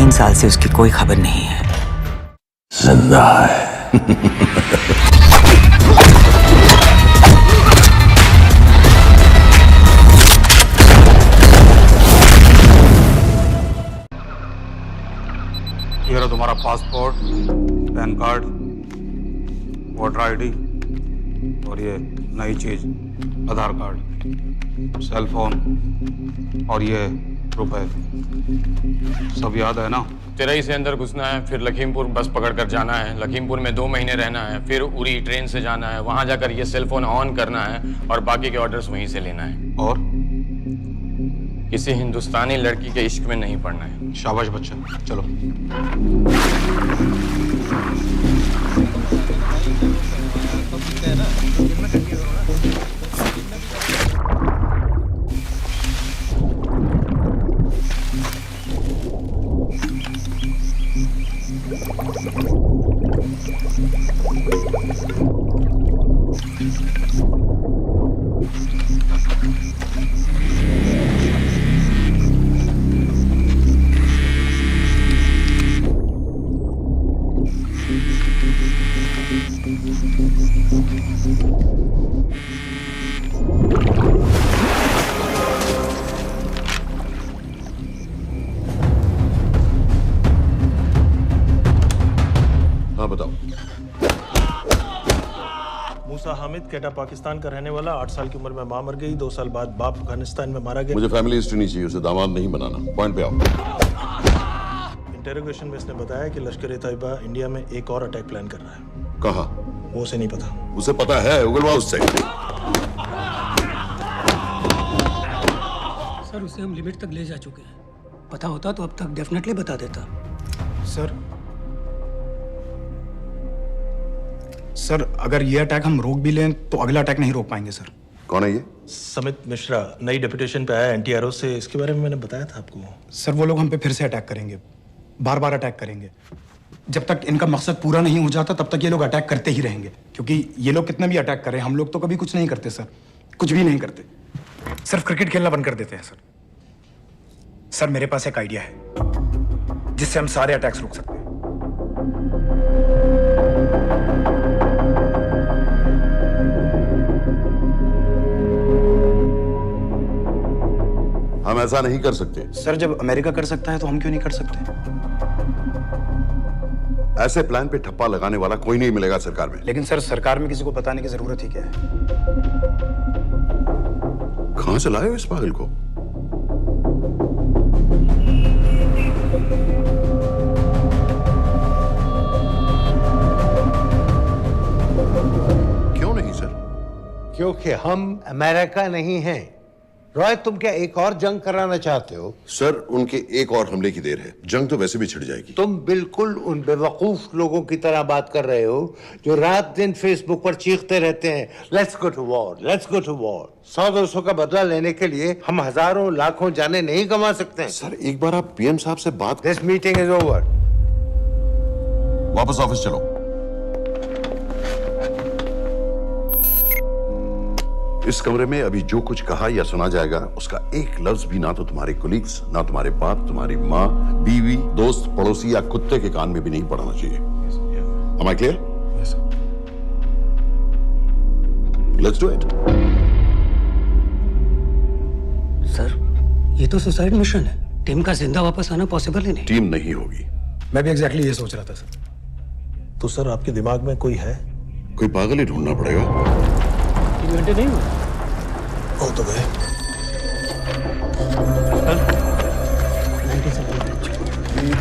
3 साल से उसकी कोई खबर नहीं है। जिंदा है। ये रहा तुम्हारा passport, pan card, voter ID और ये नई चीज आधार कार्ड, सेल फोन और ये रुपए। सब याद है ना? तेरई से अंदर घुसना है, फिर लखीमपुर बस पकड़कर जाना है, लखीमपुर में 2 महीने रहना है, फिर उरी ट्रेन से जाना है, वहां जाकर ये सेल फोन ऑन करना है और बाकी के ऑर्डर्स वहीं से लेना है। और किसी हिंदुस्तानी लड़की के इश्क में नहीं पड़ना है। शाबाश बच्चा, चलो। हाँ बताओ। मूसा हामिद केटा पाकिस्तान का रहने वाला, 8 साल की उम्र में मां मर गई, 2 साल बाद बाप अफगानिस्तान में मारा गया। मुझे फैमिली हिस्ट्री नहीं चाहिए, उसे दामाद नहीं बनाना। पॉइंट पे आओ। इंटेरोगेशन में इसने बताया कि लश्कर-ए-तैयबा इंडिया में एक और अटैक प्लान कर रहा है। कहाँ? वो उसे नहीं पता। उसे पता है, उगलवा उससे। सर उसे हम लिमिट तक ले जा चुके हैं। पता होता तो अब तक डेफिनेटली बता देता। सर अगर ये अटैक हम रोक भी लें तो अगला अटैक नहीं रोक पाएंगे सर। कौन है ये? समित मिश्रा नई डेपुटेशन पे आया एनटीआरओ से। इसके बारे में मैंने बताया था आपको। सर वो लोग हम पे फिर से अटैक करेंगे, बार बार अटैक करेंगे। जब तक इनका मकसद पूरा नहीं हो जाता तब तक ये लोग अटैक करते ही रहेंगे, क्योंकि ये लोग कितना भी अटैक करें हम लोग तो कभी कुछ नहीं करते सर, कुछ भी नहीं करते। सिर्फ क्रिकेट खेलना बंद कर देते हैं सर। सर मेरे पास एक आइडिया है जिससे हम सारे अटैक्स रोक सकते हैं। हम ऐसा नहीं कर सकते। सर जब अमेरिका कर सकता है तो हम क्यों नहीं कर सकते? ऐसे प्लान पे ठप्पा लगाने वाला कोई नहीं मिलेगा सरकार में। लेकिन सर सरकार में किसी को बताने की जरूरत ही क्या है? कहां से लाए हो इस पागल को? क्यों नहीं सर? क्योंकि हम अमेरिका नहीं हैं। रॉय तुम क्या एक और जंग कराना चाहते हो? सर उनके एक और हमले की देर है, जंग तो वैसे भी छिड़ जाएगी। तुम बिल्कुल उन बेवकूफ लोगों की तरह बात कर रहे हो जो रात दिन फेसबुक पर चीखते रहते हैं let's go to war, let's go to war. 100-200 का बदला लेने के लिए हम हजारों लाखों जाने नहीं कमा सकते हैं। सर एक बार आप पीएम साहब से बात। This meeting is over. वापस ऑफिस चलो। इस कमरे में अभी जो कुछ कहा या सुना जाएगा उसका एक लफ्ज भी ना तो तुम्हारे कोलीग्स, ना तुम्हारे बाप, तुम्हारी माँ, बीवी, दोस्त, पड़ोसी या कुत्ते के कान में भी नहीं पड़ना चाहिए। Am I clear? Yes, sir. Let's do it. Sir ये तो सुसाइड मिशन है। टीम का जिंदा वापस आना पॉसिबल ही नहीं। टीम नहीं होगी। मैं भी एग्जैक्टली ये सोच रहा था सर। तो सर आपके दिमाग में कोई है? कोई पागल ही ढूंढना पड़ेगा। 3 घंटे नहीं हुए। हो तो गए।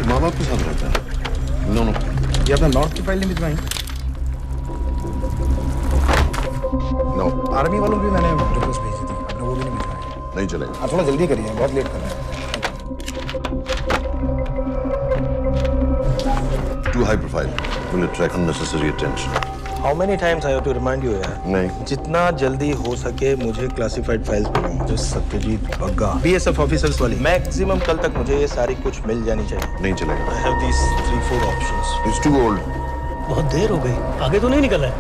माँ बाप के साथ रहता है। नो नो, ये अपना नॉर्थ की फाइल नहीं भिजवाई? नो आर्मी वालों की मैंने रिक्वेस्ट भेजी थी, आपने वो भी नहीं भिजवाई। नहीं चलेगा। आप थोड़ा जल्दी करिए, बहुत लेट कर रहे हैं। Too high profile. Will attract unnecessary attention. How many times I have to remind you यार? नहीं। जितना जल्दी हो सके मुझे क्लासिफाइड फाइल्स भेजो। जो सत्यजीत बग्गा बीएसएफ ऑफिसर्स वाली। मैक्सिमम कल तक मुझे ये सारी कुछ मिल जानी चाहिए। नहीं चलेगा। I have these 3-4 options. It's too old. बहुत देर हो गई, आगे तो नहीं निकल रहा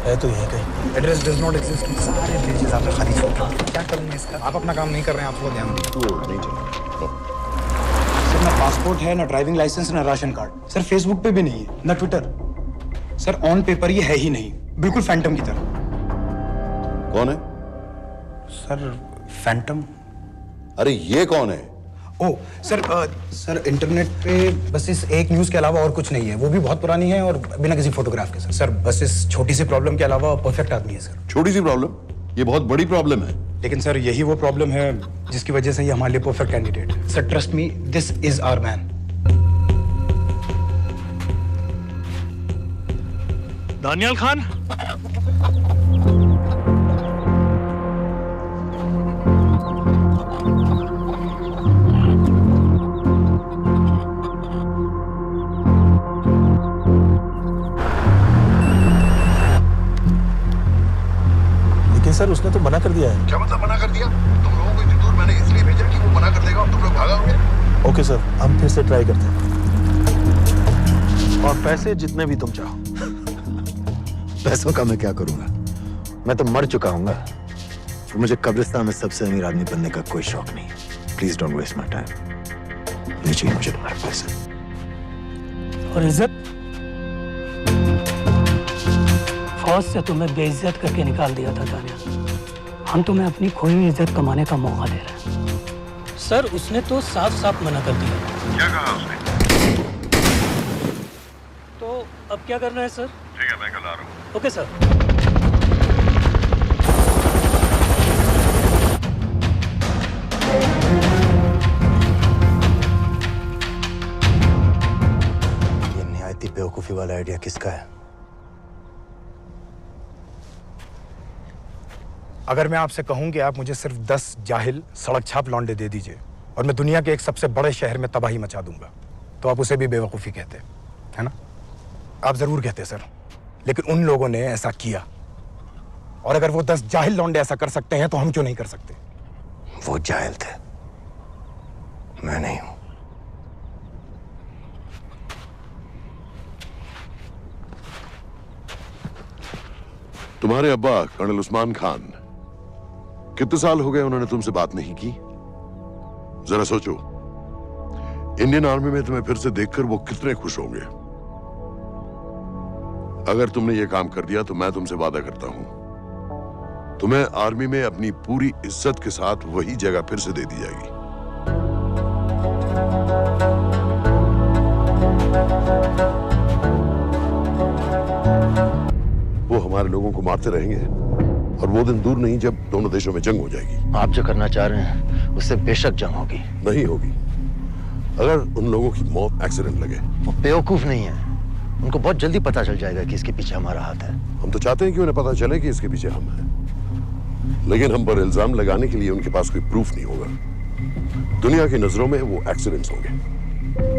है तो यहीं कहीं। Address does not exist. सारे पेजेस आपने खाली छोड़ रहे हैं। क्या करूंगा इसका? आप अपना काम नहीं कर रहे हैं, आप थोड़ा ध्यान दीजिए। Too old. नहीं चलेगा। No. सर मैं पासपोर्ट है, ना ड्राइविंग लाइसेंस, ना राशन कार्ड। सर फेसबुक पे भी नहीं है, ना ट्विटर। सर ऑन पेपर ये है ही नहीं, बिल्कुल फैंटम की तरह। कौन है? Sir Phantom? अरे ये कौन है? ओ सर सर इंटरनेट पे बस इस एक न्यूज़ के अलावा और कुछ नहीं है, वो भी बहुत पुरानी है और बिना किसी फोटोग्राफ के। सर बस इस छोटी सी प्रॉब्लम के अलावा परफेक्ट आदमी है सर। छोटी सी प्रॉब्लम? ये बहुत बड़ी प्रॉब्लम है। लेकिन सर यही वो प्रॉब्लम है जिसकी वजह से ये हमारे लिए परफेक्ट कैंडिडेट है। Sir trust me, this is our man. Daniyal Khan, लेकिन सर उसने तो मना कर दिया है। क्या मतलब मना कर दिया? तुम लोगों को इतनी दूर मैंने इसलिए भेजा कि वो मना कर देगा और तुम लोग भागोगे। ओके सर, हम फिर से ट्राई करते हैं। और पैसे जितने भी तुम चाहो। पैसों का मैं क्या करूंगा? मैं तो मर चुका हूंगा। तो मुझे कब्रिस्तान में सबसे अमीर आदमी बनने का कोई शौक नहीं। Please don't waste my time. नहीं चाहिए मुझे तुम्हारे पैसे। और इज्जत? फौज से तुम्हें बेइज्जत करके निकाल दिया था दानियाल। हम तुम्हें अपनी खोई हुई इज्जत कमाने का मौका दे रहे हैं। सर उसने तो साफ साफ मना कर दिया। क्या कहा उसने? तो अब क्या करना है सर? ठीक है, मैं कल आ रहा हूँ। Okay sir. ये निहायती बेवकूफी वाला आइडिया किसका है? अगर मैं आपसे कहूं कि आप मुझे सिर्फ 10 जाहिल सड़क छाप लौंडे दे दीजिए और मैं दुनिया के एक सबसे बड़े शहर में तबाही मचा दूंगा, तो आप उसे भी बेवकूफ़ी कहते, है ना? आप जरूर कहते सर, लेकिन उन लोगों ने ऐसा किया। और अगर वो 10 जाहिल लौंडे ऐसा कर सकते हैं तो हम क्यों नहीं कर सकते? वो जाहिल थे, मैं नहीं हूं। तुम्हारे अब्बा कर्नल उस्मान खान, कितने साल हो गए उन्होंने तुमसे बात नहीं की? जरा सोचो, इंडियन आर्मी में तुम्हें फिर से देखकर वो कितने खुश होंगे। अगर तुमने ये काम कर दिया तो मैं तुमसे वादा करता हूं, तुम्हें आर्मी में अपनी पूरी इज्जत के साथ वही जगह फिर से दे दी जाएगी। वो हमारे लोगों को मारते रहेंगे और वो दिन दूर नहीं जब दोनों देशों में जंग हो जाएगी। आप जो करना चाह रहे हैं उससे बेशक जंग होगी। नहीं होगी। अगर उन लोगों की मौत एक्सीडेंट लगे। वो बेवकूफ नहीं है, उनको बहुत जल्दी पता चल जाएगा कि इसके पीछे हमारा हाथ है। हम तो चाहते हैं कि उन्हें पता चले कि इसके पीछे हम हैं, लेकिन हम पर इल्जाम लगाने के लिए उनके पास कोई प्रूफ नहीं होगा। दुनिया की नजरों में वो एक्सीडेंट्स होंगे।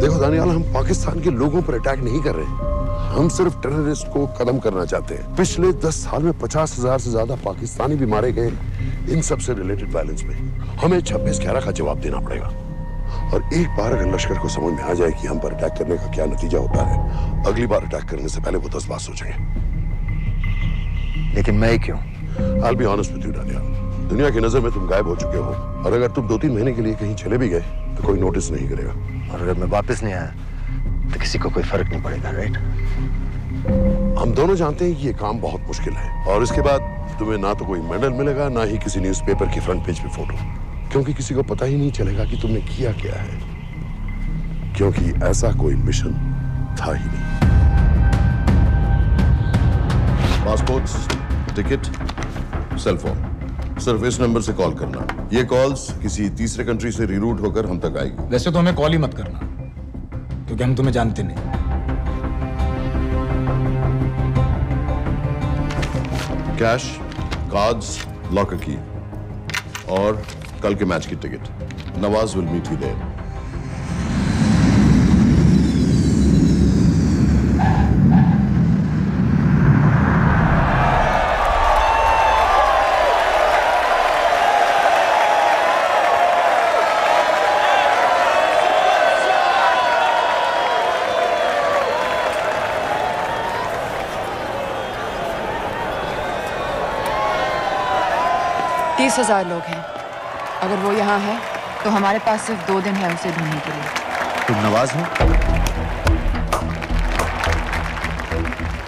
देखो दानियाल, हम पाकिस्तान के लोगों पर अटैक नहीं कर रहे, हम सिर्फ टेररिस्ट को खत्म करना चाहते हैं। पिछले 10 साल में 50,000 से ज्यादा पाकिस्तानी भी मारे गए इन सब से रिलेटेड वायलेंस में। हमें 26/11 का जवाब देना पड़ेगा। और एक बार अगर लश्कर को समझ में आ जाए कि हम पर अटैक करने का क्या नतीजा होता है, अगली बार अटैक करने से पहले वो 10 बार सोचेंगे। लेकिन मैं क्यों? I'll be honest with you, Daniyal, दुनिया की नजर में तुम गायब हो चुके हो, और अगर तुम 2-3 महीने के लिए कहीं चले भी गए तो कोई नोटिस नहीं करेगा। और अगर मैं वापस नहीं आया तो किसी को कोई फर्क नहीं पड़ेगा, राइट? हम दोनों जानते हैं कि ये काम बहुत मुश्किल है, और इसके बाद तुम्हें ना तो कोई मेडल मिलेगा, ना ही किसी न्यूज़पेपर की फ्रंट पेज पे फोटो, क्योंकि किसी को पता ही नहीं चलेगा कि तुमने किया क्या है, क्योंकि ऐसा कोई मिशन था ही नहीं। पासपोर्ट्स, टिकट, सेलफोन, सिर्फ इस नंबर से कॉल करना। ये कॉल्स किसी तीसरे कंट्री से रीरूट होकर हम तक आएगी। वैसे तो हमें कॉल ही मत करना, क्योंकि हम तुम्हें जानते नहीं। कैश, कार्ड्स, लॉकर की और कल के मैच की ticket. Nawaz will meet you there. तीस 30,000 लोग हैं। अगर वो यहाँ है तो हमारे पास सिर्फ 2 दिन है उसे ढूंढने के लिए। तुम नवाज हो?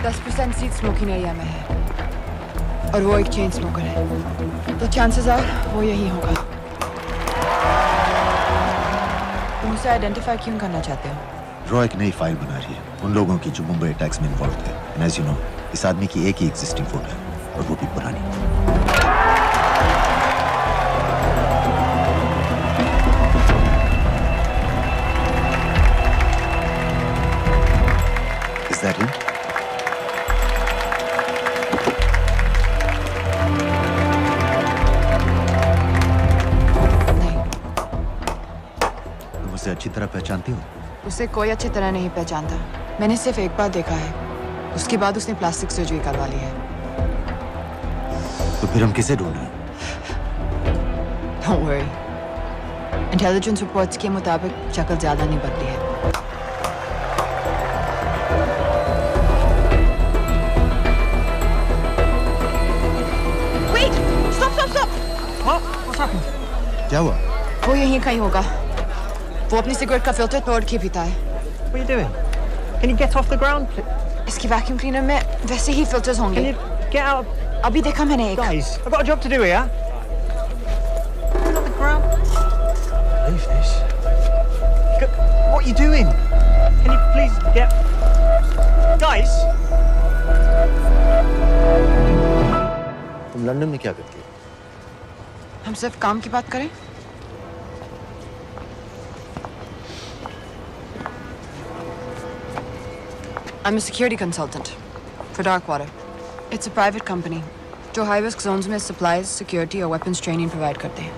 10% सीट स्मोकिंग एरिया में है और वो एक चेन स्मोकर है, तो चांसेस आर वो यही होगा। तुम उसे आइडेंटिफाई क्यों करना चाहते हो? रॉ एक नई फाइल बना रही है उन लोगों की जो मुंबई अटैक्स में इन्वॉल्व थे। एंड एज यू नो, इस आदमी की एक ही एग्जिस्टिंग फोटो है और वो भी पुरानी। Is that him? नहीं, तुम उसे अच्छी तरह पहचानती हो? उसे कोई अच्छी तरह नहीं पहचानता। मैंने सिर्फ एक बार देखा है, उसके बाद उसने प्लास्टिक सर्जरी करवा ली है। तो फिर हम किसे ढूंढें? Don't worry. इंटेलिजेंस रिपोर्ट्स के मुताबिक शक्ल ज्यादा नहीं बदली है। Wait! Stop! Stop! Stop! What's happening? क्या हुआ? वो यहीं कहीं होगा। वो अपनी सिगरेट का फिल्टर तोड़ के पीता है। What are you doing? Can you get off the ground, please? इसकी वैक्यूम क्लीनर में वैसे ही फिल्टर्स Can होंगे। you get out? अभी देखा मैंने एक। Guys, I've got a job to do here. Get off the ground. Leave this. What are you doing? Can you please get... Guys! तुम London में क्या करती हो? हम सिर्फ काम की बात करें? I'm a security consultant for Darkwater. It's a private company जो high risk zones में supplies, security और weapons training provide करते हैं।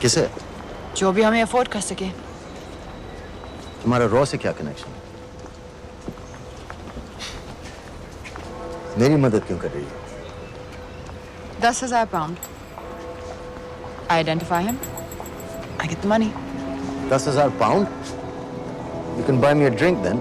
किसे? जो भी हमें afford कर सके। तुम्हारा रॉ से क्या कनेक्शन? मेरी मदद क्यों कर रही है? 10,000 pound. I identify him. I get the money. 10,000 pound? You can buy me a drink then.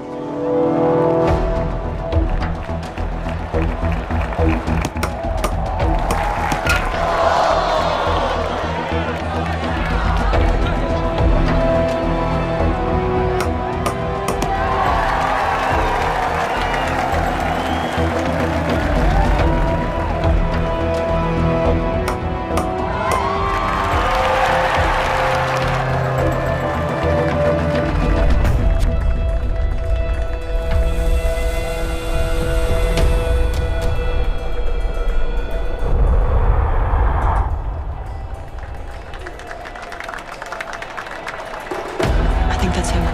I think that's him.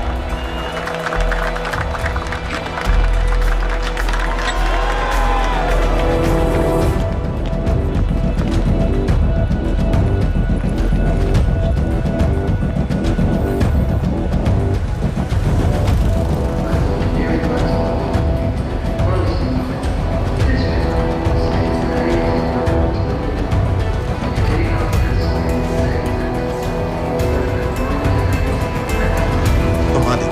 घुमा दे।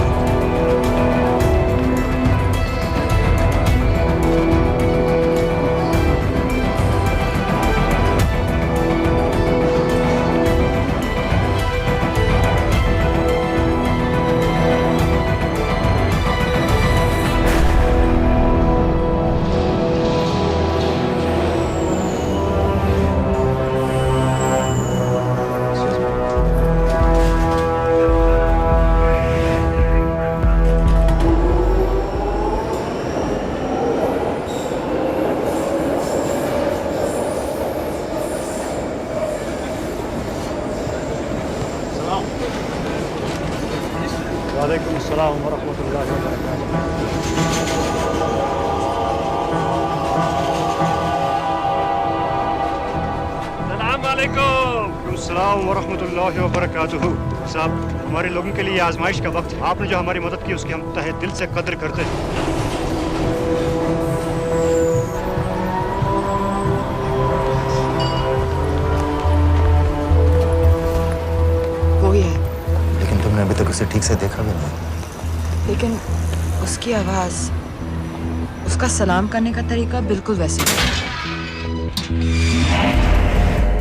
वालेकुम अस्सलाम वरहमतुल्लाहि वबरकातुहू। अस्सलाम वालेकुम अस्सलाम वरहमतुल्लाहि वबरकातुहू। साहब, हमारे लोगों के लिए आजमाइश का वक्त है। आपने जो हमारी मदद की उसकी हम तहे दिल से कद्र करते हैं। वो ही है, लेकिन तुमने अभी तक उसे ठीक से देखा भी नहीं। लेकिन उसकी आवाज, उसका सलाम करने का तरीका बिल्कुल वैसे ही है।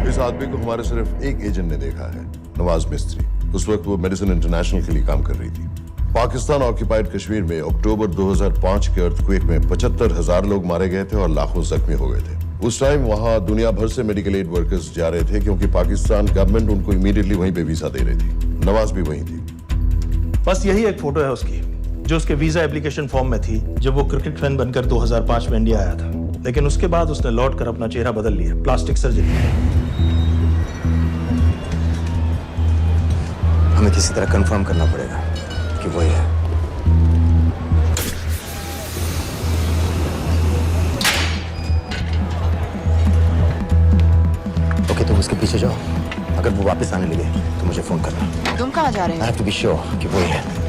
इस आदमी को हमारे सिर्फ एक एजेंट ने देखा है, नवाज मिस्त्री। उस वक्त वो मेडिसिन इंटरनेशनल के लिए काम कर रही थी। पाकिस्तान ऑक्यूपाइड कश्मीर में अक्टूबर 2005 के अर्थक्वेक में 75,000 लोग मारे गए थे और लाखों जख्मी हो गए थे। उस टाइम वहां दुनिया भर से मेडिकल एड वर्कर्स जा रहे थे क्योंकि पाकिस्तान गवर्नमेंट उनको इमीडिएटली वहीं पे वीजा दे रही थी। नवाज भी वहीं थी। बस यही एक फोटो है उसकी, जो उसके वीजा एप्लीकेशन फॉर्म में थी जब वो क्रिकेट फैन बनकर 2005 में इंडिया आया था। लेकिन उसके बाद उसने लौट कर अपना चेहरा बदल लिया, प्लास्टिक सर्जरी। हमें किसी तरह कंफर्म करना पड़ेगा कि वही है। ओके, तुम उसके पीछे जाओ। अगर वो वापस आने लगे तो मुझे फोन करना। तुम कहाँ जा रहे I हो? have to be sure कि वही है।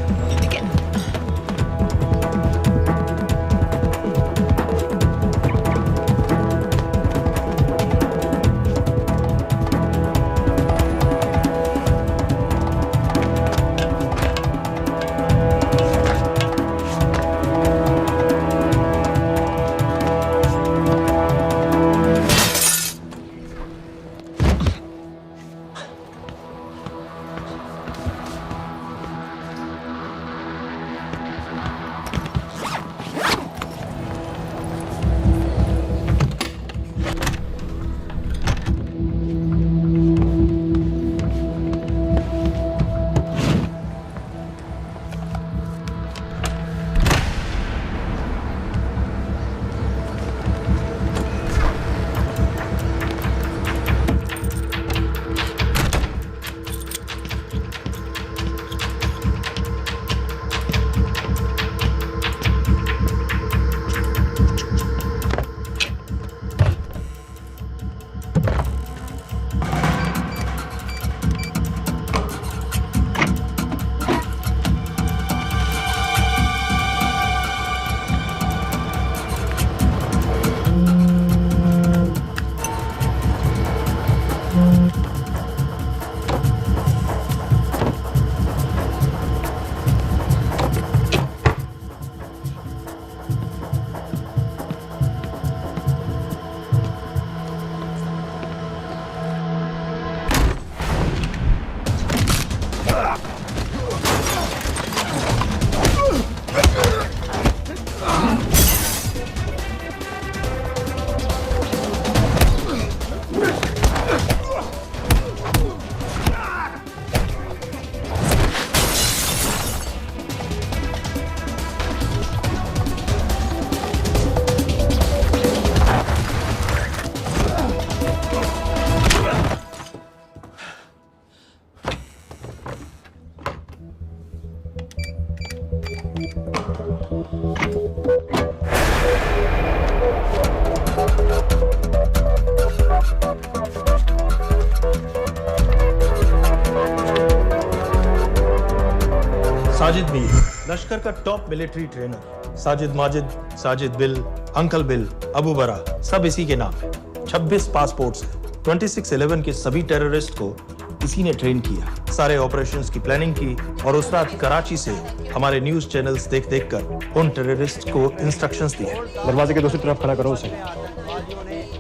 साजिद बिल, लश्कर का top military trainer. Sajid Majid, Sajid bill, uncle bill, Abu बरा, सब इसी के नाम है। 26 पासपोर्ट्स है। 2611 के सभी टेररिस्ट को इसी ने ट्रेन किया। सारे ऑपरेशंस की प्लानिंग की और उस रात कराची से हमारे न्यूज चैनल्स देख देख कर उन टेररिस्ट को इंस्ट्रक्शंस दिए। दरवाजे के दूसरी तरफ खड़ा करो उसे।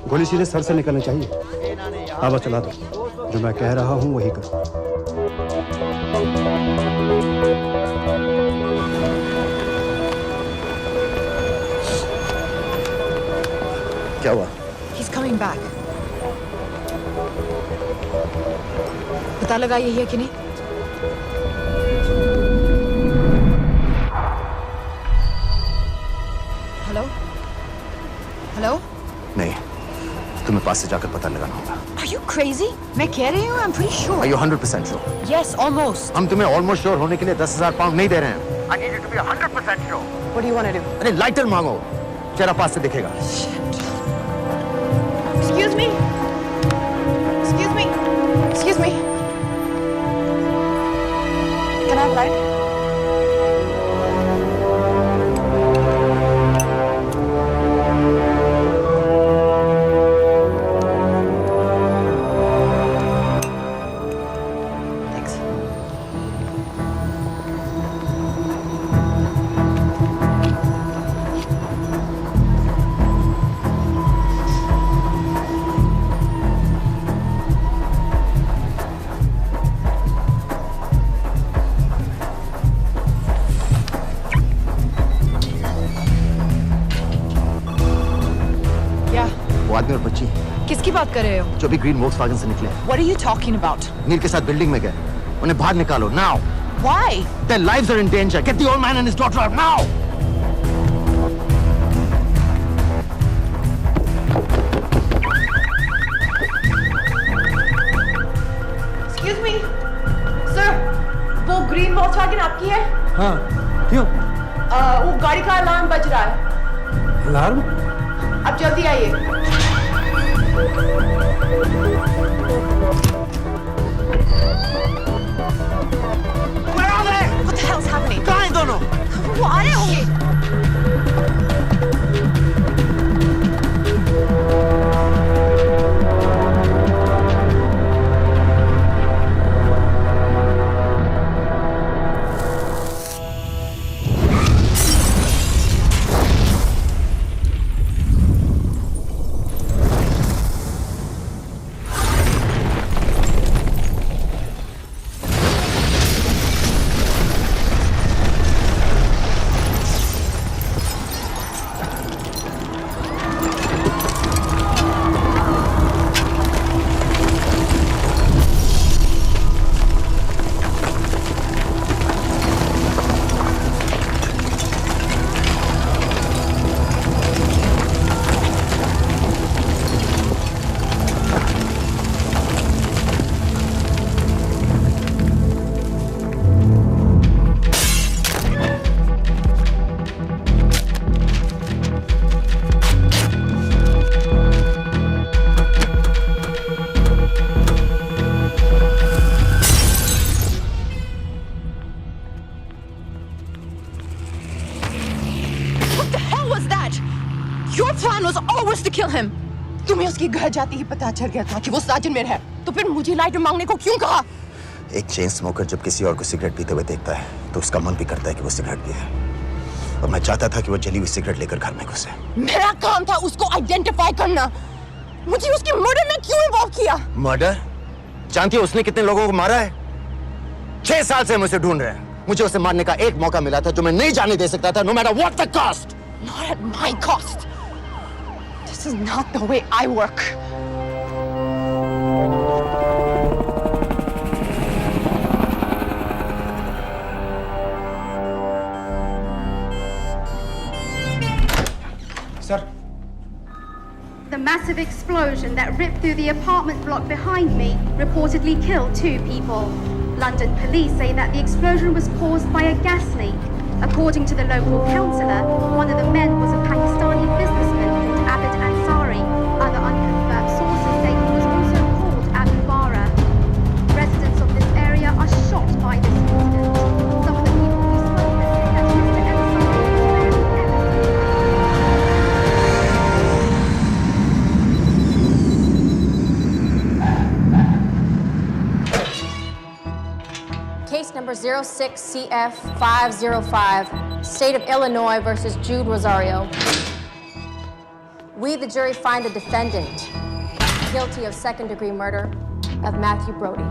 गोली सीधे सर से निकलनी चाहिए। आवाज चला दो। जो मैं कह रहा हूँ वही कर। क्या हुआ? He's coming back. पता लगा यही है कि नहीं? हेलो? हेलो? नहीं, तुम्हें पास से जाकर पता लगाना होगा। Are you crazy? मैं कह रही हूँ, I'm pretty sure. Are you 100% sure? Yes, almost. हम तुम्हें ऑलमोस्ट श्योर होने के लिए 10,000 पाउंड नहीं दे रहे हैं। I need you to be 100% sure. What do you want to do? अरे लाइटर मांगो, चेहरा पास से दिखेगा। Excuse me. Excuse me. Excuse me. Can I have light? Thanks. बात कर रहे हो? जो भी ग्रीन वोक्सवैगन से निकले। What are you talking about? नील के साथ बिल्डिंग में गए, उन्हें बाहर निकालो now. Why? Their lives are in danger. Get the old man and his daughter out now. Excuse me, sir. वो ग्रीन वोक्सवैगन आपकी है? हाँ, क्यों? वो गाड़ी का अलार्म बज रहा है। अलार्म? अब जल्दी आइए। Where are they? What the hell's happening? कहाँ हैं दोनों? वो आ रहे होंगे। Your plan was always to kill him. तुम्हें उसके घर जाते ही पता चल गया था कि वो साजिद में है, तो फिर मुझे लाइटर मांगने को क्यों कहा? एक चेन स्मोकर जब किसी और को सिगरेट पीते हुए देखता है तो उसका मन भी करता है कि वो सिगरेट पिए। और मैं चाहता था कि वो जली हुई सिगरेट लेकर घर में घुसे। मेरा काम था उसको आइडेंटिफाई करना। मुझे उसके मर्डर में क्यों इन्वॉल्व किया? मर्डर? जानती हो उसने कितने लोगों को मारा है? 6 साल से हम उसे ढूंढ रहे हैं। मुझे उसे मारने का एक मौका मिला था जो मैं नहीं जाने दे सकता था, no matter what the cost. Not at my cost. This is not the way I work. Sir. The massive explosion that ripped through the apartment block behind me reportedly killed 2 people. London police say that the explosion was caused by a gas leak. According to the local councillor, one of the men was a Pakistani businessman called Abid Ansari. Other unconfirmed sources say he was also called Abu Bara. Residents of this area are shocked by this incident. Some of the people we spoke with say that Mr. Ansari was very Case number 06CF505, State of Illinois versus Jude Rosario. We, the jury, find the defendant guilty of second-degree murder of Matthew Brody.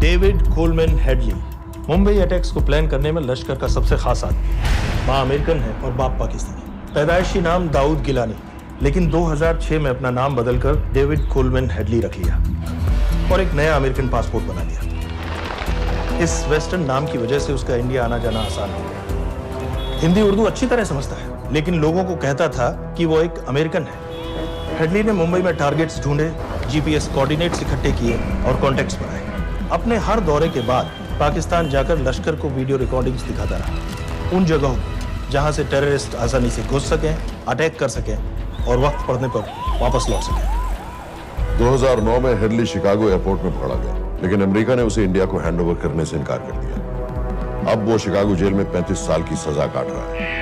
David Coleman Headley Mumbai attacks को plan करने में लश्कर का सबसे खास आदमी। माँ American है और बाप पाकिस्तानी। पैदाइशी नाम दाऊद गिलानी, लेकिन 2006 में अपना नाम बदलकर डेविड कोलमैन हेडली रख लिया और एक नया अमेरिकन पासपोर्ट बना लिया। इस वेस्टर्न नाम की वजह से उसका इंडिया आना जाना आसान हो गया। हिंदी उर्दू अच्छी तरह समझता है, लेकिन लोगों को कहता था कि वो एक अमेरिकन है। हेडली ने मुंबई में टारगेट्स ढूंढे, जीपीएस कोऑर्डिनेट्स इकट्ठे किए और कॉन्टेक्ट्स बनाए। अपने हर दौरे के बाद पाकिस्तान जाकर लश्कर को वीडियो रिकॉर्डिंग्स दिखाता रहा, उन जगहों जहां से टेररिस्ट आसानी से घुस सकें, अटैक कर सकें और वक्त पड़ने पर वापस लौट सकें। 2009 में हेडली शिकागो एयरपोर्ट में पकड़ा गया, लेकिन अमेरिका ने उसे इंडिया को हैंडओवर करने से इनकार कर दिया। अब वो शिकागो जेल में 35 साल की सजा काट रहा है।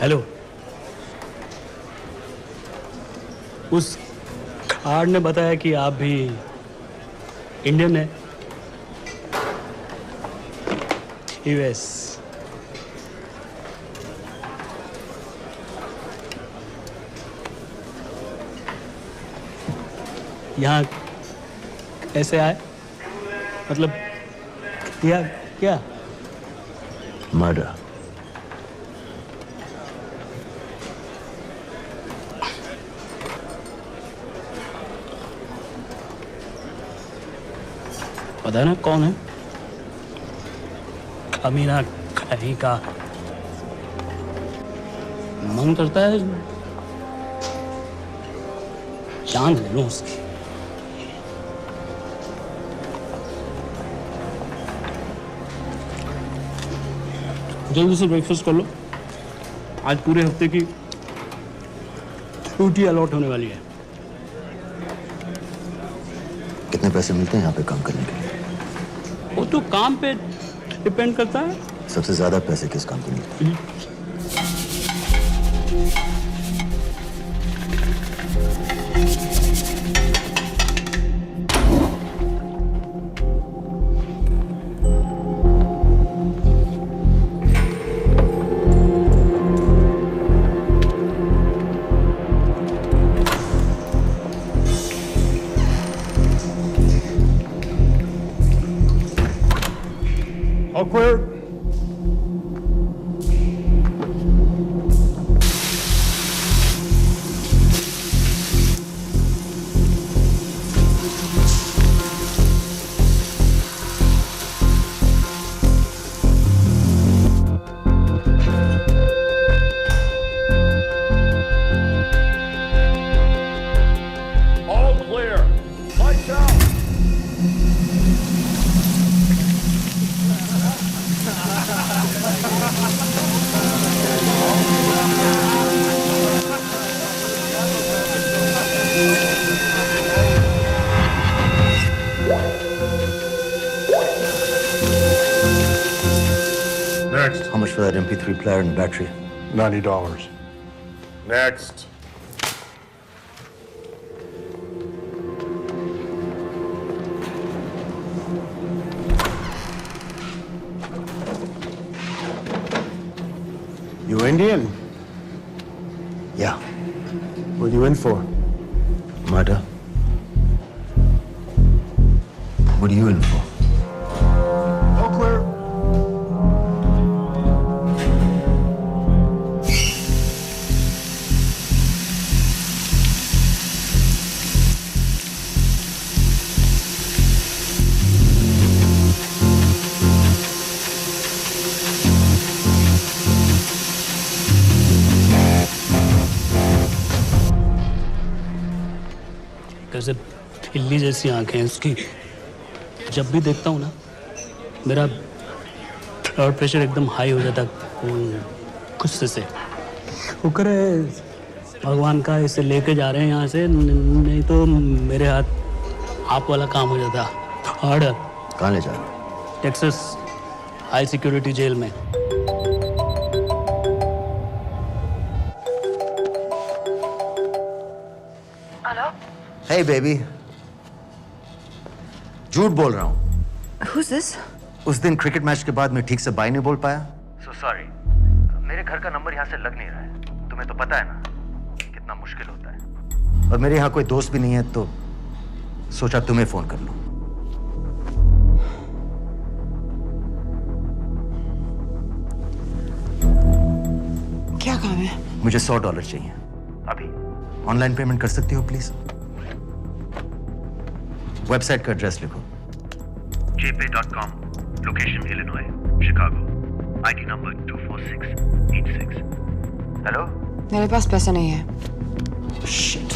हेलो, उस कार्ड ने बताया कि आप भी इंडियन है। यूएस। यहाँ कैसे आए? मतलब क्या क्या? मर्डर। पता है ना कौन है? कमीना कहीं का। मन करता है जान ले लूं उसकी। जल्दी से ब्रेकफास्ट कर लो, आज पूरे हफ्ते की छुट्टी अलॉट होने वाली है। कितने पैसे मिलते हैं यहाँ पे काम करने के लिए? वो तो काम पे डिपेंड करता है। सबसे ज्यादा पैसे किस काम पे मिलते हैं? Awkward. All clear. Lights out. Next. How much for that MP3 player and battery? $90. Next. You Indian? Yeah. What are you in for? Murder. What are you in for? All clear. कैसे बिल्ली जैसी आंखें हैं उसकी। जब भी देखता हूँ ना, मेरा ब्लड प्रेशर एकदम हाई हो जाता गुस्से से। शुक्र है भगवान का इसे लेके जा रहे हैं यहाँ से, नहीं तो मेरे हाथ आप वाला काम हो जाता। ऑर्डर। कहाँ ले जा रहे हो? टेक्सास हाई सिक्योरिटी जेल में। Hey baby. झूठ बोल रहा हूँ। Who's this? उस दिन क्रिकेट मैच के बाद मैं ठीक से बाय नहीं बोल पाया। So sorry. मेरे घर का नंबर यहाँ से लग नहीं रहा है। तुम्हें तो पता है ना कितना मुश्किल होता है। और मेरे यहाँ कोई दोस्त भी नहीं है, तो सोचा तुम्हें फोन कर लूं। क्या काम है? मुझे $100 चाहिए अभी। ऑनलाइन पेमेंट कर सकती हो प्लीज? वेबसाइट का एड्रेस लिखो। jpay.com, location Illinois, Chicago, ID number 24686। Hello? मेरे पास पैसा नहीं है। Shit.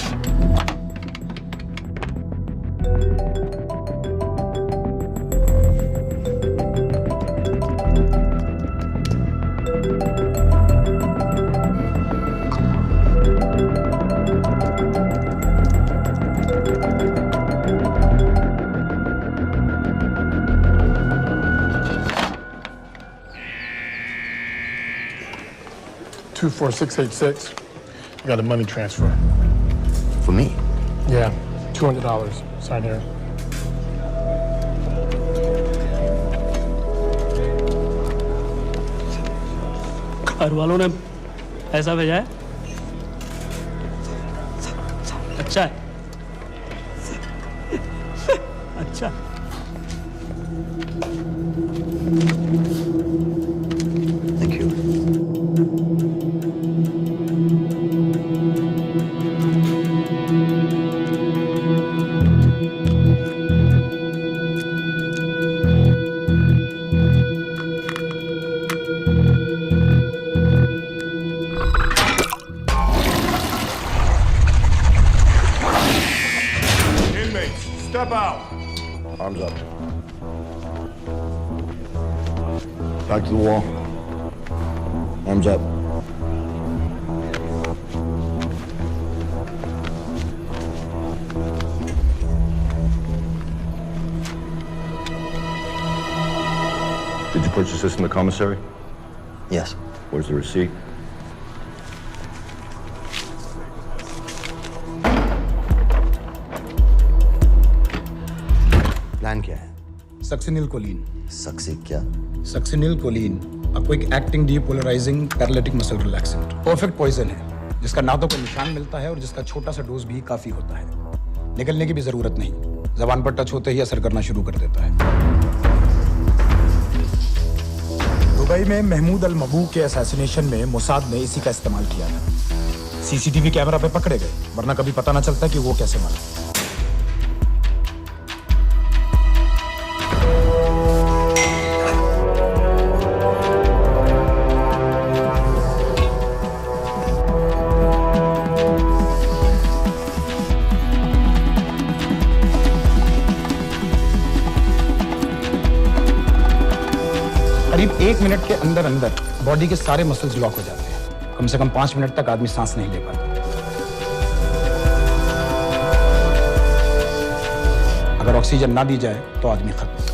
24686. I got a money transfer. For me? Yeah, $200. Sign here. घर वालों ने ऐसा भेजा है? अच्छा है। अच्छा। Thank you. Inmates, step out. Arms up. Back to the wall. Arms up. Did you purchase this in the commissary? Yes. Where's the receipt? Plan क्या है? Succinylcholine. सक्सी क्या? Succinylcholine, a quick acting depolarizing paralytic muscle relaxant। Perfect poison है, जिसका ना तो कोई निशान मिलता है और जिसका छोटा सा डोज भी काफी होता है। निकलने की भी जरूरत नहीं, जबान पर टच होते ही असर करना शुरू कर देता है। दुबई में महमूद अल मबू के असैसिनेशन में मोसाद ने इसी का इस्तेमाल किया था। सीसीटीवी कैमरा पे पकड़े गए, वरना कभी पता ना चलता कि वो कैसे मरा। करीब 1 मिनट के अंदर अंदर बॉडी के सारे मसल्स लॉक हो जाते हैं। कम से कम 5 मिनट तक आदमी सांस नहीं ले पाता। अगर ऑक्सीजन ना दी जाए तो आदमी खत्म।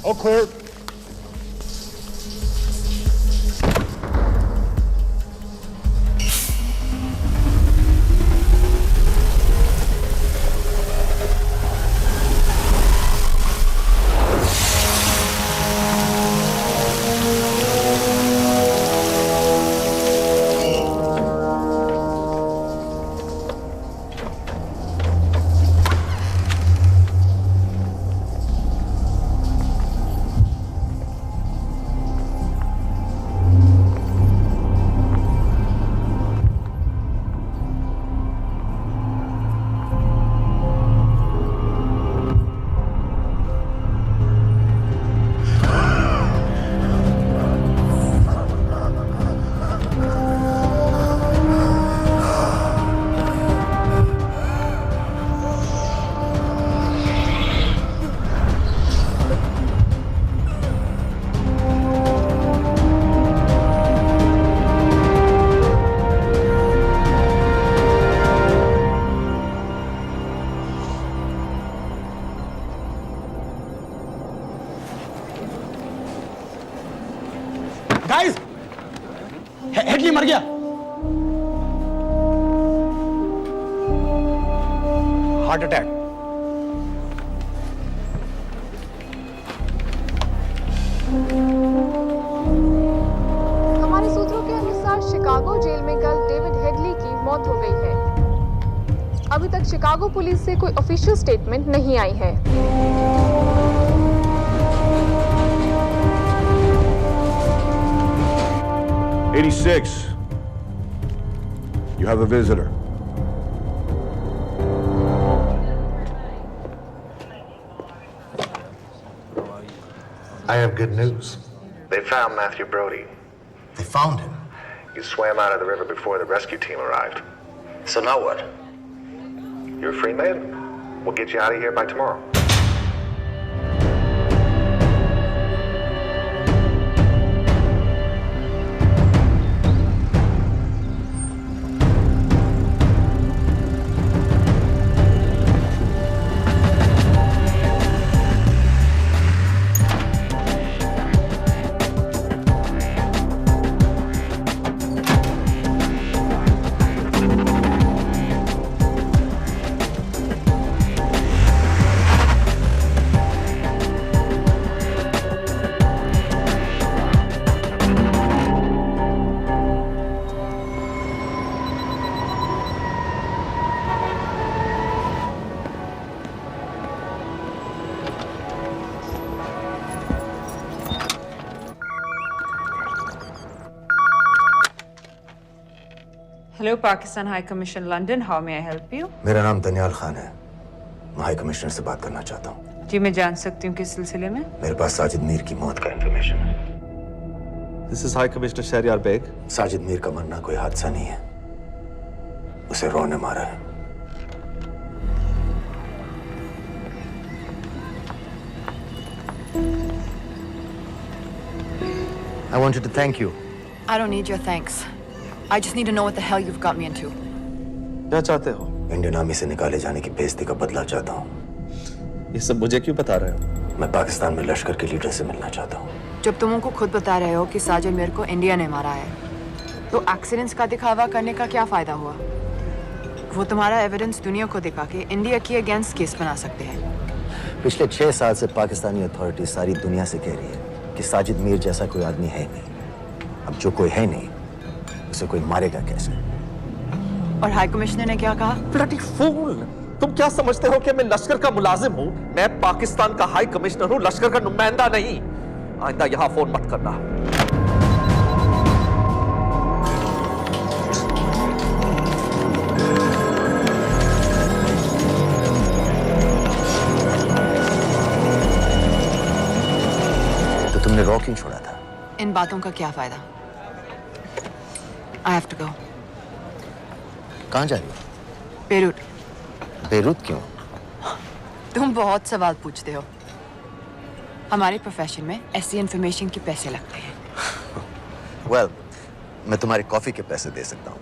All clear. गाइस, हेडली मर गया। Heart attack. हमारे सूत्रों के अनुसार शिकागो जेल में कल डेविड हेडली की मौत हो गई है। अभी तक शिकागो पुलिस से कोई ऑफिशियल स्टेटमेंट नहीं आई है। 86. You have a visitor. I have good news. They found Matthew Brody. They found him? He swam out of the river before the rescue team arrived. So now what? You're a free man. We'll get you out of here by tomorrow. Hello, Pakistan High Commission, London. How may I help you? मेरा नाम दनियाल खान है। मैं high commissioner से बात करना चाहता हूँ। जी, मैं जान सकती हूँ किस सिलसिले में? मेरे पास साजिद मीर की मौत का इंफॉर्मेशन है। This is High Commissioner Shahryar Beg. Sajid Mir का मरना कोई हादसा नहीं है, उसे रॉ ने मारा है। I wanted to thank you. I don't need your thanks. I just need to know what the hell you've got me into. क्या चाहते हो? इंडियन आर्मी से निकाले जाने की बेइज्जती का बदला चाहता हूँ। ये सब मुझे क्यों बता रहे हो? मैं पाकिस्तान में लश्कर के लीडर से मिलना चाहता हूँ। जब तुम उनको खुद बता रहे हो कि साजिद मीर को इंडिया ने मारा है, तो एक्सीडेंट्स का दिखावा करने का क्या फायदा हुआ? वो तुम्हारा एविडेंस दुनिया को दिखा के इंडिया के अगेंस्ट केस बना सकते हैं। पिछले 6 साल से पाकिस्तानी अथॉरिटी सारी दुनिया से कह रही है कि साजिद मीर जैसा कोई आदमी है नहीं। अब जो कोई है नहीं, उसे कोई मारेगा कैसे? और हाई कमिश्नर ने क्या कहा? Bloody fool! तुम क्या समझते हो कि मैं लश्कर का मुलाजिम हूँ? मैं पाकिस्तान का हाई कमिश्नर हूँ, लश्कर का नुमाइंदा नहीं। आइंदा यहाँ फोन मत करना। तो तुमने रॉ क्यों छोड़ा था? इन बातों का क्या फायदा? I have to go. कहाँ जा रही हो? बेरूट। बेरूत क्यों? तुम बहुत सवाल पूछते हो। हमारे प्रोफेशन में ऐसी इंफॉर्मेशन के पैसे लगते हैं। Well, मैं तुम्हारी कॉफी के पैसे दे सकता हूँ।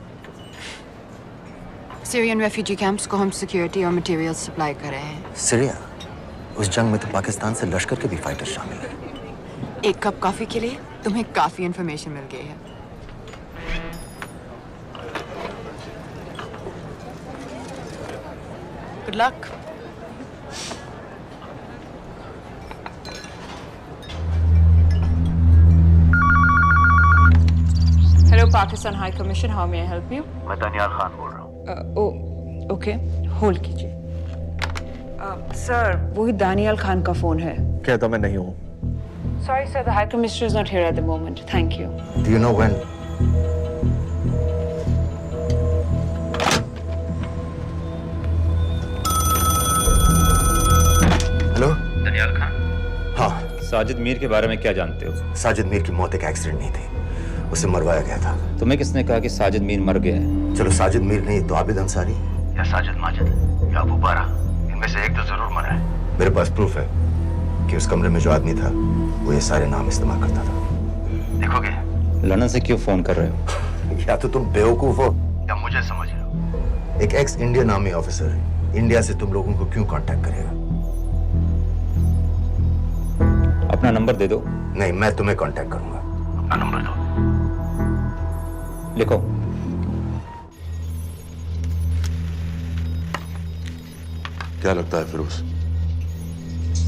सीरियन रेफ्यूजी कैंप्स को हम सिक्योरिटी और मटेरियल सप्लाई कर रहे हैं। सीरिया? उस जंग में तो पाकिस्तान से लश्कर के भी फाइटर शामिल हैं। एक कप कॉफी के लिए तुम्हें काफी इंफॉर्मेशन मिल गई है। Good luck. Hello, Pakistan High Commission. How may I help you? मैं दनियाल खान बोल रहा हूँ। Okay. Hold कीजिए। Sir, वही दानियाल खान का फोन है। कहता मैं नहीं हूँ। Sorry, sir. The High Commissioner is not here at the moment. Thank you. Do you know when? Hello? Daniyal Khan. हाँ। साजिद मीर के बारे में क्या जानते हो? साजिद मीर की मौत एक एक्सीडेंट नहीं थी, उसे मरवाया गया था। तुम्हें किसने कहा कि साजिद मीर मर गया है? चलो साजिद मीर नहीं तो आबिद अंसारी या साजिद माजिद या अबू बारा, इनमें से एक तो जरूर मरा है। मेरे पास प्रूफ है कि उस कमरे में जो आदमी था वो ये सारे नाम इस्तेमाल करता था। देखोगे? लंदन से क्यों फोन कर रहे हो? या तो तुम बेवकूफ हो या मुझे समझ लो। एक x Indian army officer India से तुम लोगों को क्यों कांटेक्ट करेगा? अपना नंबर दे दो। नहीं, मैं तुम्हें कांटेक्ट करूंगा। अपना नंबर दो। लिखो। क्या लगता है फिरोज?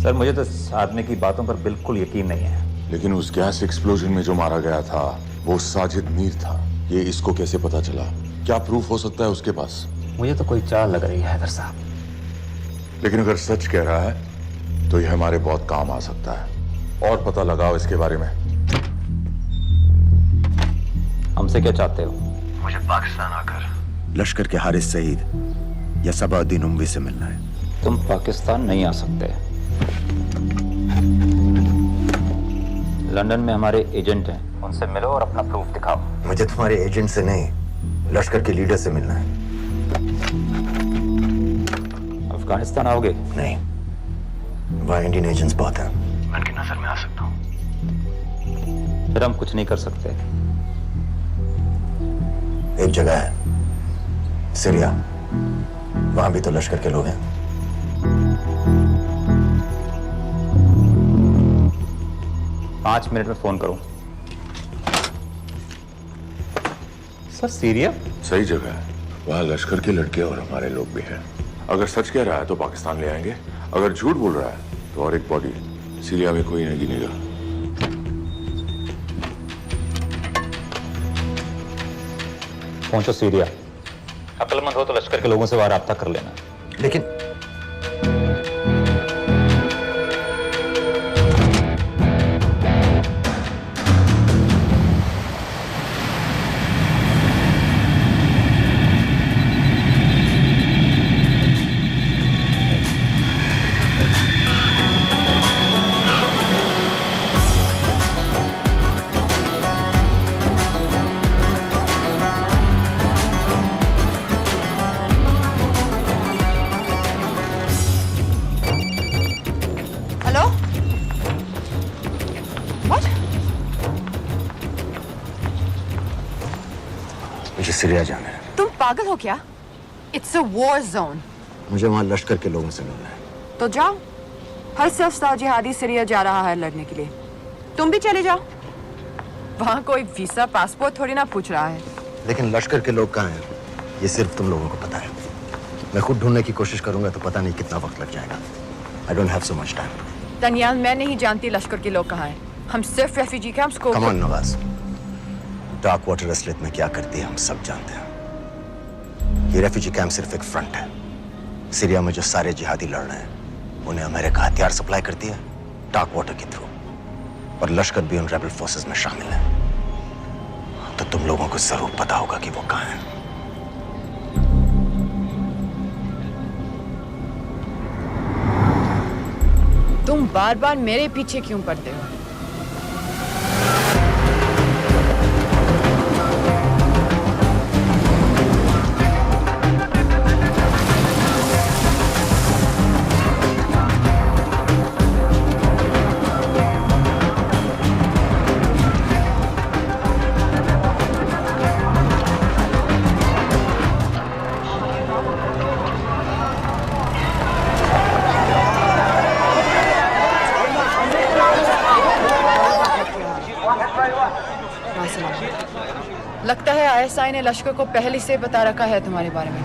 सर, मुझे तो इस आदमी की बातों पर बिल्कुल यकीन नहीं है। लेकिन उस गैस एक्सप्लोजन में जो मारा गया था वो साजिद मीर था। ये इसको कैसे पता चला? क्या प्रूफ हो सकता है उसके पास? मुझे तो कोई चाल लग रही है हैदर साहब। लेकिन अगर सच कह रहा है तो ये हमारे बहुत काम आ सकता है। और पता लगाओ इसके बारे में। हमसे क्या चाहते हो? मुझे पाकिस्तान आकर लश्कर के हारिस सईद या सबाउद्दीन उमवी से मिलना है। तुम पाकिस्तान नहीं आ सकते। लंदन में हमारे एजेंट हैं, उनसे मिलो और अपना प्रूफ दिखाओ। मुझे तुम्हारे एजेंट से नहीं, लश्कर के लीडर से मिलना है। अफगानिस्तान आओगे? नहीं, वहाँ इंडियन एजेंट्स बहुत हैं। मैं उनकी नजर में आ सकता हूँ। फिर हम कुछ नहीं कर सकते। एक जगह है, सीरिया, वहां भी तो लश्कर के लोग हैं। पाँच मिनट में फोन करूं। सर, सीरिया सही जगह है। वहाँ लश्कर के लड़के और हमारे लोग भी हैं। अगर सच कह रहा है तो पाकिस्तान ले आएंगे, अगर झूठ बोल रहा है तो और एक बॉडी सीरिया में कोई नहीं गिनेगा। पहुंचो सीरिया। अक्लमंद हो तो लश्कर के लोगों से वहां राब्ता कर लेना। लेकिन सीरिया जाना है। तुम पागल हो क्या? It's a war zone. मुझे वहां लश्कर के लोगों से मिलना है। तो जाओ। हर सफ़्तार जिहादी सीरिया जा रहा है लड़ने के लिए। तुम भी चले जाओ। वहां कोई वीसा पासपोर्ट थोड़ी ना पूछ रहा है। लेकिन लश्कर के लोग कहाँ हैं? ये सिर्फ तुम लोगों को पता है। मैं खुद ढूंढने की कोशिश करूंगा तो पता नहीं कितना वक्त लग जाएगा। I don't have so much time. Daniyal, मैं नहीं जानती लश्कर के लोग कहाँ हैं। हम सिर्फ रेफ्यूजी कैंप्स को। Come on, Nawaz. Dark water असलियत में क्या करती है हम सब जानते हैं। ये रेफ्यूजी कैंप सिर्फ एक फ्रंट है। सीरिया में जो सारे जिहादी लड़ रहे हैं उन्हें अमेरिका हथियार सप्लाई करती है डार्क वाटर के थ्रू, और लश्कर भी उन रेबल फोर्सेस में शामिल है। तो तुम लोगों को जरूर पता होगा कि वो कहाँ है। तुम बार बार मेरे पीछे क्यों पड़ते हो? लगता है आईएसआई ने लश्कर को पहले से बता रखा है तुम्हारे बारे में।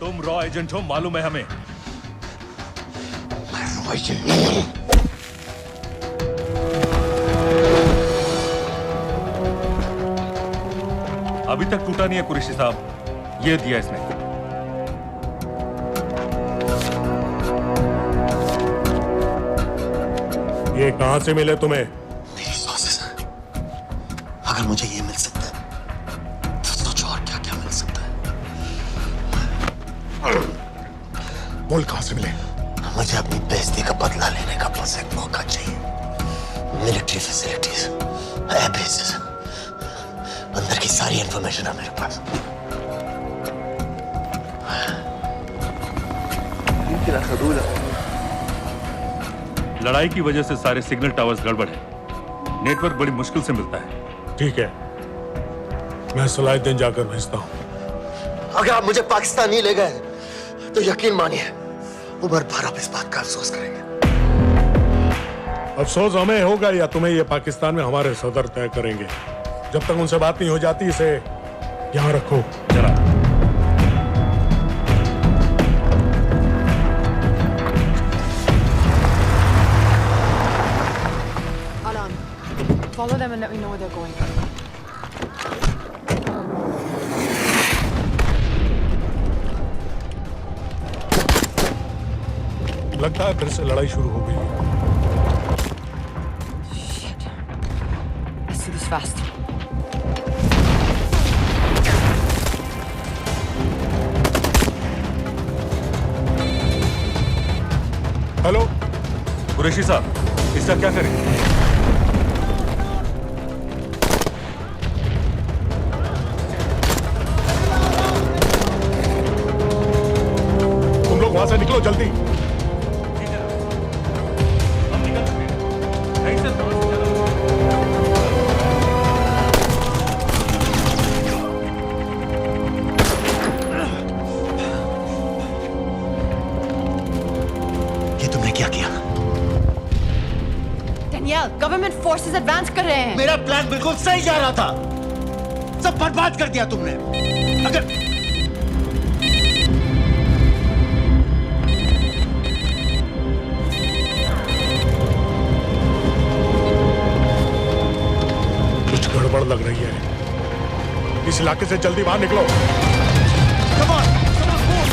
तुम रॉ एजेंट हो, मालूम है हमें। मैं रॉ एजेंट नहीं हूं। अभी तक टूटा नहीं है कुरैशी साहब। ये दिया इसने। ये कहां से मिले तुम्हें? मेरी सॉसेस। अगर मुझे ये मिल सकता है तो सोचो और क्या क्या मिल सकता है। बोल कहां से मिले? मुझे अपनी बेइज्जती का बदला लेने का बस एक मौका चाहिए। मिलिट्री फैसिलिटीज, एयर बेसेस, अंदर की सारी इंफॉर्मेशन है मेरे पास। लड़ाई की वजह से सारे सिग्नल टावर्स गड़बड़ है। नेटवर्क बड़ी मुश्किल से मिलता है। ठीक है, मैं सलाहुद्दीन जाकर भेजता हूं। अगर आप मुझे पाकिस्तान नहीं ले गए तो यकीन मानिए उमर भर आप इस बात का अफसोस करेंगे। अफसोस हमें होगा या तुम्हें ये पाकिस्तान में हमारे सदर तय करेंगे। जब तक उनसे बात नहीं हो जाती इसे यहाँ रखो। जरा Follow them and let me know where they're going. लगता है फिर से लड़ाई शुरू हो गई है। Shit. Let's do this fast. Hello Qureshi साहब, इसका क्या करें? वहां से निकलो जल्दी। दनियाल, गवर्नमेंट फोर्सेस एडवांस कर रहे हैं। मेरा प्लान बिल्कुल सही जा रहा था, सब बर्बाद कर दिया तुमने। अगर कुछ गड़बड़ लग रही है, इस इलाके से जल्दी बाहर निकलो। Come on, move.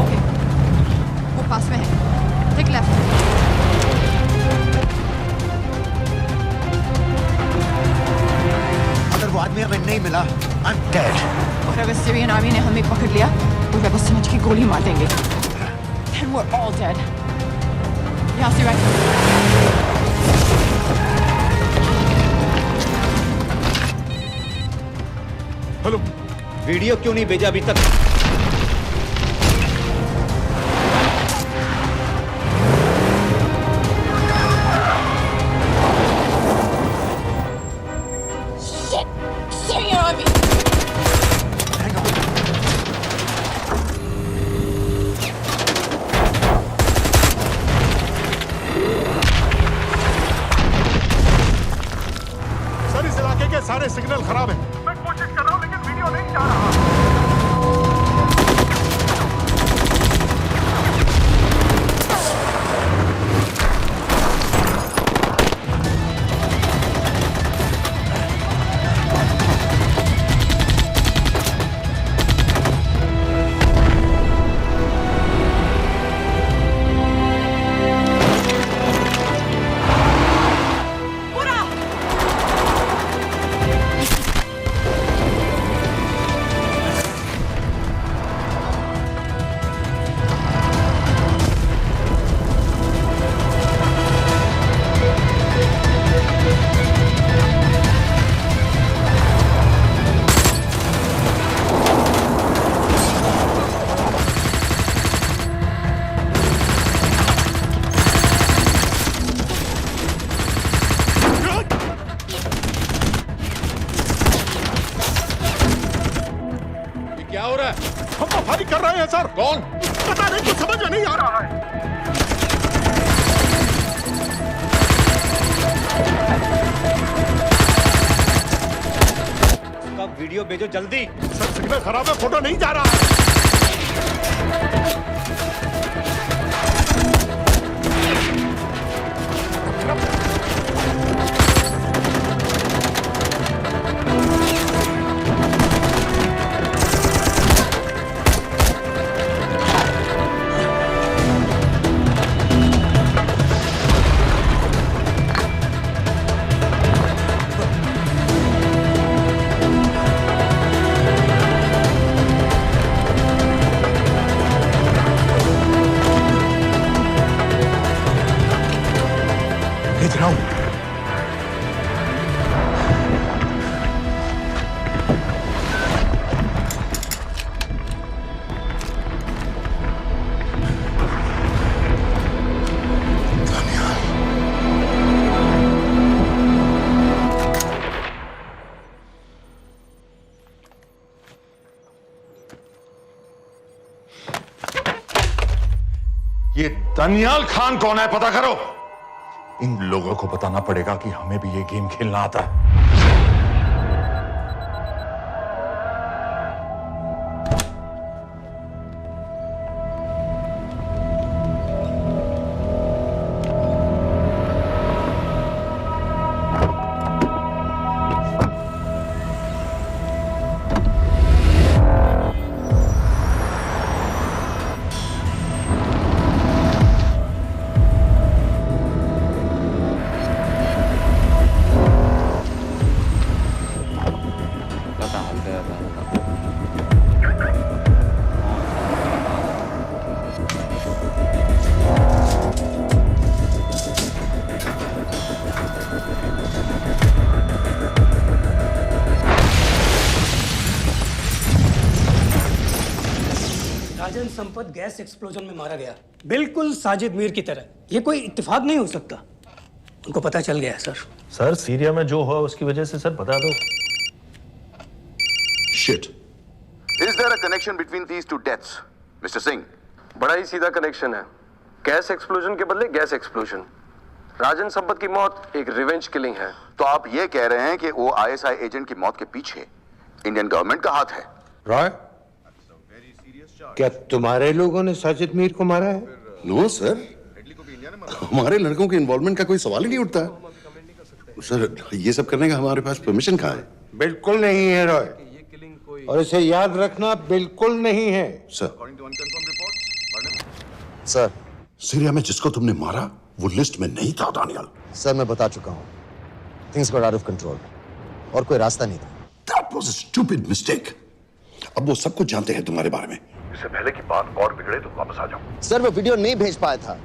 ओके, वो पास में है। Take left. अगर वो आदमी हमें नहीं मिला, I'm dead. और अगर सीरियन आर्मी ने हमें पकड़ लिया तो वे बस समझ के गोली मार देंगे। Then we're all dead. यहाँ से राइट। हेलो, वीडियो क्यों नहीं भेजा अभी तक? Syrian army. सर इस इलाके के सारे सिग्नल खराब हैं। मैं कोशिश कर रहा हूं लेकिन वीडियो नहीं जा रहा। क्या हो रहा है? हम तो फायरिंग कर रहे हैं सर। कौन? पता नहीं, कुछ समझ में नहीं आ रहा है। उसका वीडियो भेजो जल्दी। सर सिग्नल खराब है, फोटो नहीं जा रहा है। भेज रहा हूं। ये दनियाल खान कौन है, पता करो। इन लोगों को बताना पड़ेगा कि हमें भी ये गेम खेलना आता है। संपत गैस एक्सप्लोजन में मारा गया, बिल्कुल साजिद मीर की तरह। ये कोई इत्तेफाक नहीं हो सकता। उनको पता चल गया है सर। सर सीरिया में जो हुआ उसकी वजह से सर बता दो। Shit. Is there a connection between these two deaths, Mr. Singh? बड़ा ही सीधा कनेक्शन है। गैस एक्सप्लोजन के बदले गैस एक्सप्लोजन। राजन संपत की मौत एक रिवेंज किलिंग है। तो आप ये कह रहे हैं कि वो आईएसआई एजेंट की मौत के पीछे इंडियन गवर्नमेंट का हाथ है? रॉय, क्या तुम्हारे लोगों ने साजिद मीर को मारा है? नो सर, हमारे लड़कों के इन्वॉल्वमेंट का कोई सवाल ही नहीं उठता। सर ये सब करने का हमारे पास परमिशन कहाँ है? बिल्कुल नहीं है रॉय, और इसे याद रखना बिल्कुल नहीं है। सर सीरिया में जिसको तुमने मारा वो लिस्ट में नहीं था दानियल। सर मैं बता चुका हूँ, things got out of control और कोई रास्ता नहीं था। That was a stupid mistake. अब वो सब कुछ जानते हैं तुम्हारे बारे में। इससे पहले की बात और बिगड़े तो वापस आ जाओ। सर वो वीडियो नहीं भेज पाया था,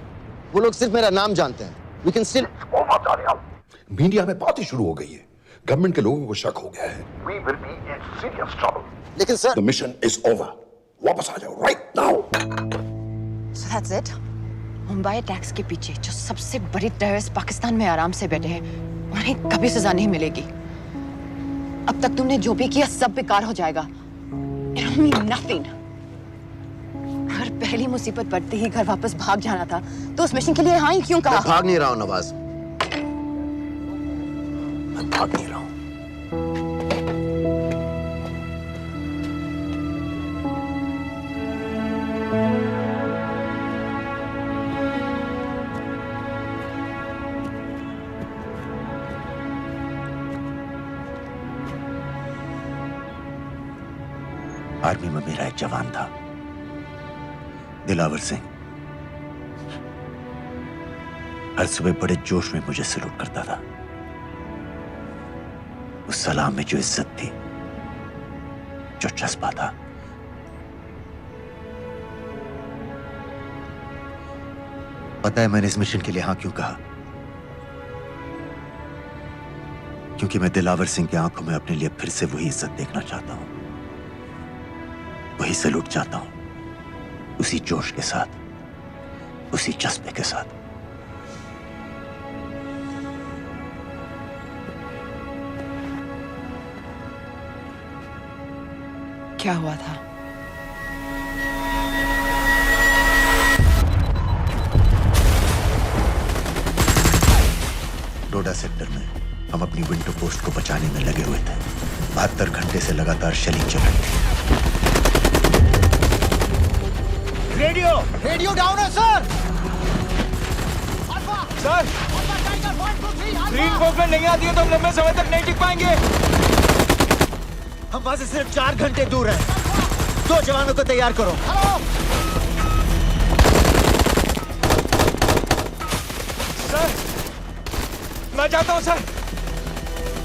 वो लोग सिर्फ मेरा नाम जानते हैं। We can still... मीडिया में बात ही शुरू हो गई है, गवर्नमेंट के लोगों को शक हो गया है। We will be in serious trouble. लेकिन sir The mission is over. वापस आ जाओ right now. So that's it? Mumbai attacks के पीछे जो सबसे बड़ी टेररिस्ट पाकिस्तान में आराम से बैठे हैं, उन्हें कभी सजा नहीं मिलेगी। अब तक तुमने जो भी किया सब बेकार हो जाएगा। It'll mean nothing. अगर पहली मुसीबत पड़ते ही घर वापस भाग जाना था, तो उस मिशन के लिए हाँ ही क्यों कहा? मैं भाग नहीं रहा हूँ नवाज, मैं भाग नहीं रहा हूँ। आर्मी में मेरा एक जवान था, दिलावर सिंह। हर सुबह बड़े जोश में मुझे सलूट करता था। उस सलाम में जो इज्जत थी, जो जज्बा था, पता है मैंने इस मिशन के लिए हाँ क्यों कहा? क्योंकि मैं दिलावर सिंह की आंखों में अपने लिए फिर से वही इज्जत देखना चाहता हूं, वही सलूट चाहता हूं, उसी जोश के साथ, उसी जज्बे के साथ। क्या हुआ था? डोडा सेक्टर में हम अपनी विंडो पोस्ट को बचाने में लगे हुए थे। 72 घंटे से लगातार शेलिंग चल रही थी। रेडियो डाउन है सर। सर रीइंफोर्समेंट नहीं आती है तो हम लंबे समय तक नहीं टिक पाएंगे। हम वहां से सिर्फ 4 घंटे दूर हैं। 2 जवानों को तैयार करो। सर मैं जाता हूं सर।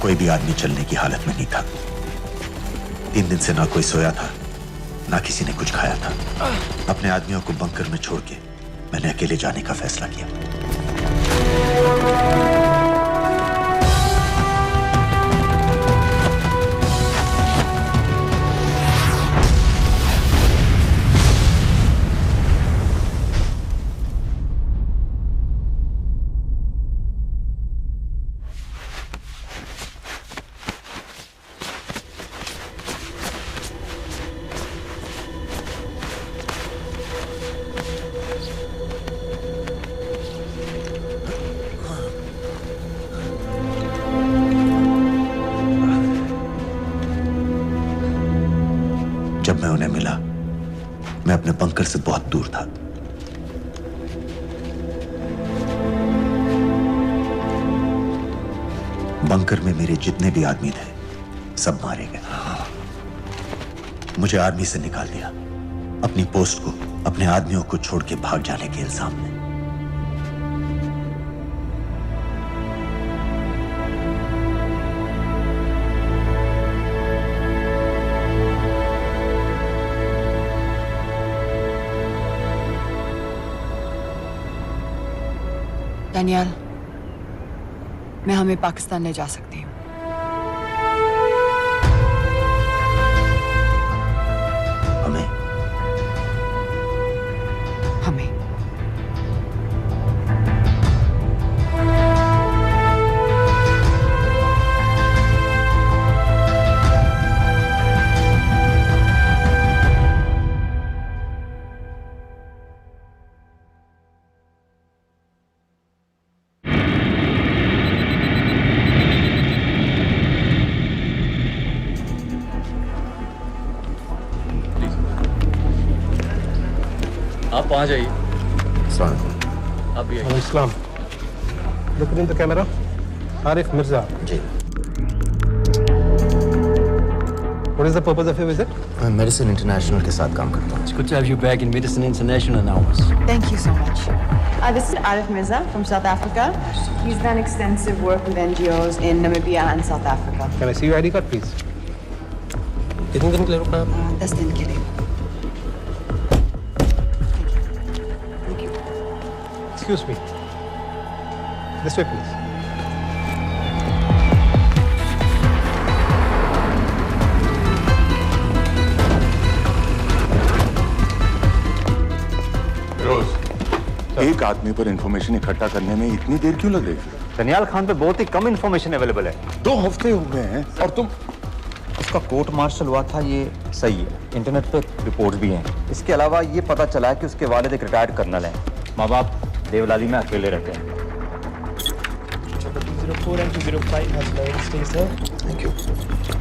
कोई भी आदमी चलने की हालत में नहीं था। 3 दिन से ना कोई सोया था, ना किसी ने कुछ खाया था। अपने आदमियों को बंकर में छोड़ के मैंने अकेले जाने का फैसला किया। जब मैं उन्हें मिला, मैं अपने बंकर से बहुत दूर था। बंकर में मेरे जितने भी आदमी थे, सब मारे गए। मुझे आर्मी से निकाल दिया, अपनी पोस्ट को, अपने आदमियों को छोड़ के भाग जाने के इल्जाम में। डैनियल, मैं हमें पाकिस्तान ले जा सकती हूँ। हमें? हमें। आप वहाँ जाइए। सलाम। आप भी आइए। Islam. Look in the camera. Arif Mirza. जी। What is the purpose of your visit? मैं मेडिसिन इंटरनेशनल के साथ काम करता हूँ। It's good to have you back in Medicine International now. Thank you so much. This is Arif Mirza from South Africa. He's done extensive work with NGOs in Namibia and South Africa. Can I see your ID card, please? कितने दिन के लिए रुकना है? 10 दिन के लिए. Excuse me. This way, please. एक आदमी पर इंफॉर्मेशन इकट्ठा करने में इतनी देर क्यों लग रही है? दनियाल खान पे बहुत ही कम इंफॉर्मेशन अवेलेबल है। 2 हफ्ते हो गए हैं और तुम। उसका कोर्ट मार्शल हुआ था, ये सही है। इंटरनेट पे रिपोर्ट्स भी हैं। इसके अलावा ये पता चला है कि उसके वालिद एक रिटायर्ड कर्नल हैं। माँ बाप देवलाली में अकेले रहते हैं। Thank you.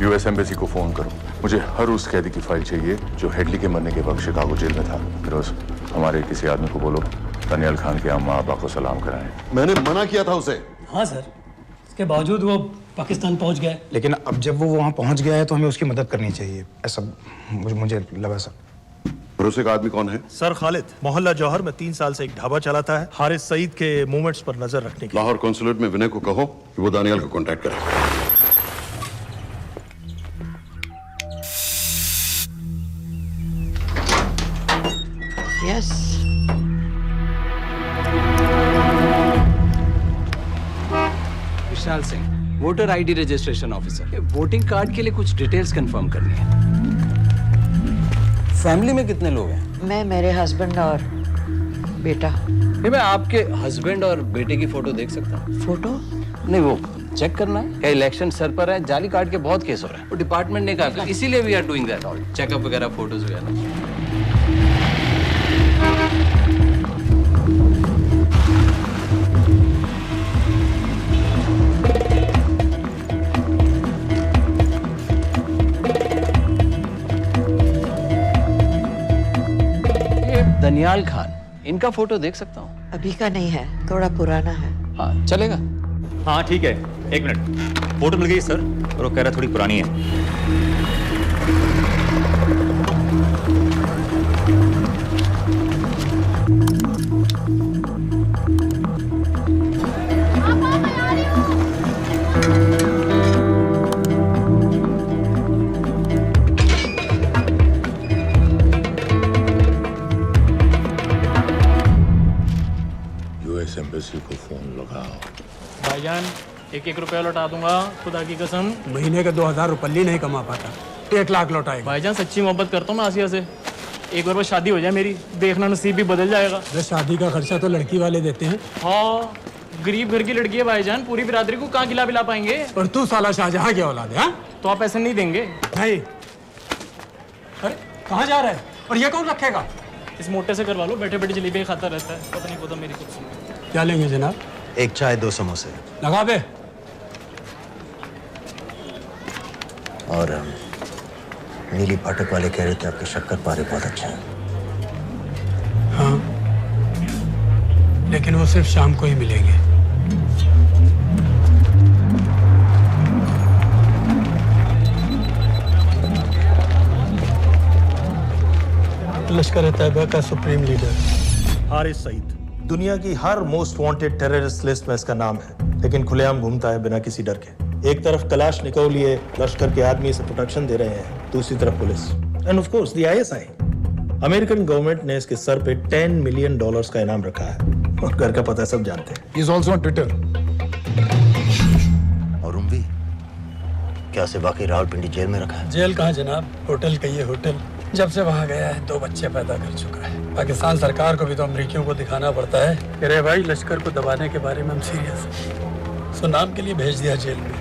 यूएस एम्बेसी को फोन करो। मुझे हर उस कैदी की फाइल चाहिए जो हेडली के मरने के वक्त शिकागो जेल में था। फिरोज, हमारे किसी आदमी को बोलो दनियाल खान के अम्मा अब्बा को सलाम कराएं। मैंने मना किया था उसे। हाँ सर, इसके बावजूद वो पाकिस्तान पहुंच गया। लेकिन अब जब वो वहाँ पहुँच गया है तो हमें उसकी मदद करनी चाहिए, ऐसा मुझे लगा सर। भरोसे का आदमी कौन है? सर खालिद, मोहल्ला जौहर में 3 साल से एक ढाबा चलाता है। हारिस सईद के मूवमेंट्स पर नजर रखने के। लाहौर कॉन्सुलेट में विनय को कहो कि वो दानियाल को कांटेक्ट करे। Yes. Vishal Singh, voter ID registration officer. Voting card के लिए कुछ डिटेल्स कंफर्म करनी है। फैमिली में कितने लोग हैं? मैं, मेरे हस्बैंड और बेटा। ये मैं आपके हस्बैंड और बेटे की फोटो देख सकता हूँ? फोटो? नहीं, वो चेक करना है। क्या इलेक्शन सर पर है? जाली कार्ड के बहुत केस हो रहे हैं। वो डिपार्टमेंट ने कहा, इसीलिए we are doing that all, checkup वगैरह, फोटोज वगैरह। दनियाल खान, इनका फोटो देख सकता हूँ? अभी का नहीं है, थोड़ा पुराना है। हाँ, चलेगा? हाँ ठीक है, 1 मिनट। फोटो मिल गई सर, और वो कह रहा थोड़ी पुरानी है। एम्बेसी को फोन लगाओ। भाईजान, 1-1 रुपया लौटा दूंगा, खुदा की कसम। महीने का 2000 रुपये नहीं कमा पाता, 1 लाख लौटाएगा। भाईजान, सच्ची मोहब्बत करता हूँ मैं आसिया से। एक बार बस शादी हो जाए मेरी, देखना नसीब भी बदल जाएगा। शादी का खर्चा तो लड़की वाले देते हैं। हाँ, गरीब घर की लड़की है भाईजान, पूरी बिरादरी को कहाँ खिला पाएंगे। और तू साला शाहजहां की औलाद है? तो आप पैसे नहीं देंगे? नहीं। अरे कहाँ जा रहा है? और ये कौन रखेगा? इस मोटे से करवा लो, बैठे बैठे जलेबी खाता रहता है, पता नहीं पता मेरी कुछ। क्या लेंगे जनाब? 1 चाय 2 समोसे। लगा बे। और नीली पाठक वाले कह रहे थे आपके शक्कर पारे बहुत अच्छे हैं। हाँ, लेकिन वो सिर्फ शाम को ही मिलेंगे। लश्कर तैयबा का सुप्रीम लीडर हारिस सईद, दुनिया की हर मोस्ट वांटेड टेररिस्ट लिस्ट में इसका नाम है, लेकिन खुलेआम घूमता है बिना किसी डर के। एक तरफ कलाशनिकोव लिए लश्कर के आदमी इसे प्रोटेक्शन दे रहे हैं, दूसरी तरफ police end of course the ISI। American government ने इसके सर पे $10 मिलियन का इनाम रखा है, और घर का पता सब जानते हैं। He is also on Twitter. और उम्वी, क्या से वाकई रावलपिंडी जेल में रखा है? जेल कहाँ जनाब, होटल कहिए होटल। जब से वहाँ गया है 2 बच्चे पैदा कर चुका है। पाकिस्तान सरकार को भी तो अमरीकियों को दिखाना पड़ता है। अरे भाई, लश्कर को दबाने के बारे में हम सीरियस हैं। सो नाम के लिए भेज दिया जेल में।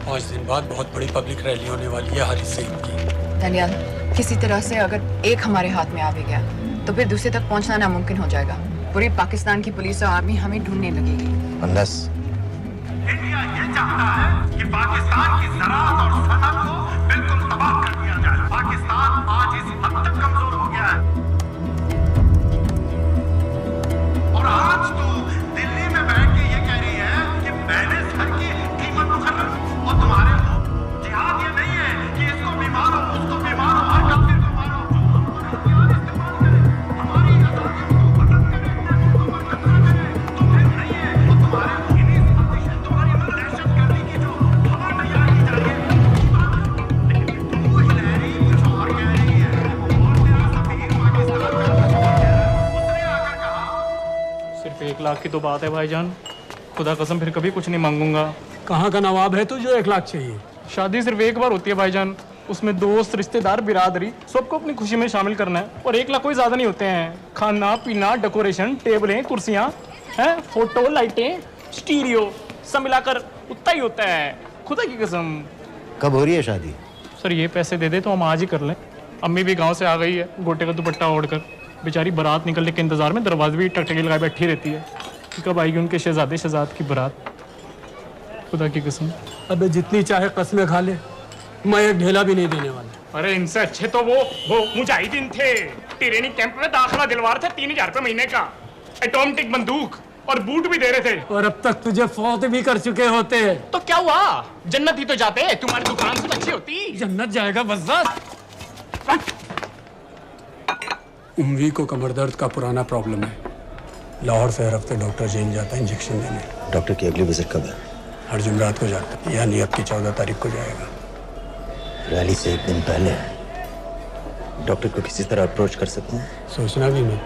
पाँच दिन बाद बहुत बड़ी पब्लिक रैली होने वाली है हारिस सईद की। दनियाल, किसी तरह से अगर एक हमारे हाथ में आ भी गया तो फिर दूसरे तक पहुंचना नामुमकिन हो जाएगा। पूरी पाकिस्तान की पुलिस और आर्मी हमें ढूंढने लगेगी। Unless इंडिया ये चाहता है कि पाकिस्तान की ज़राअत और सनअत को बिल्कुल तबाह कर दिया जाए। पाकिस्तान आज इस हद तक कमजोर हो गया है और आज तो दिल्ली में बैठ के ये कह रही है कि मैंने सर की कीमत मुकर्रर और तुम्हारे को जिहाद ये नहीं है कि इसको बीमार हो उसको बीमार हो हर काफिर को मारो। सिर्फ 1 लाख की तो बात है भाईजान, खुदा कसम फिर कभी कुछ नहीं मांगूंगा। कहाँ का नवाब है तू जो 1 लाख चाहिए? शादी सिर्फ एक बार होती है भाईजान, उसमें दोस्त रिश्तेदार बिरादरी सबको अपनी खुशी में शामिल करना है और 1 लाख कोई ज्यादा नहीं होते हैं। खाना पीना डेकोरेशन टेबलें कुर्सियां हैं फोटो लाइटें स्टीरियो सब मिलाकर उतना ही होता है, खुदा की कसम। कब हो रही है शादी? सर ये पैसे दे दे तो हम आज ही कर लें। अम्मी भी गांव से आ गई है गोटे का दुपट्टा ओढ़कर, बेचारी बारात निकलने के इंतजार में दरवाजे भी टकटकी लगाए बैठी रहती है कि कब आएगी उनके शहजादे शहजाद की बारात, खुदा की कसम। अबे जितनी चाहे कस्में खा ले, मैं एक ढेला भी नहीं देने वाला। अरे इनसे अच्छे तो वो मुजाहिदीन थे, ट्रेनिंग कैंप में दाखिला दिलवा रहे थे 3000 रुपये महीने का, एटॉमिक बंदूक और बूट भी दे रहे थे। और अब तक तुझे फौत भी कर चुके होते। तो क्या हुआ, जन्नत ही तो जाते, तुम्हारी दुकान से अच्छी होती। जन्नत जाएगा बस। उम्वी को कमर दर्द का पुराना प्रॉब्लम है, लाहौर से हर हफ्ते डॉक्टर जेल जाता है इंजेक्शन देने। डॉक्टर की अगली विजिट कब है? हर जुमरात को जाता है, यानी अब की 14 तारीख को जाएगा। रैली से 1 दिन पहले डॉक्टर को किसी तरह अप्रोच कर सकते हैं? सोचना भी नहीं,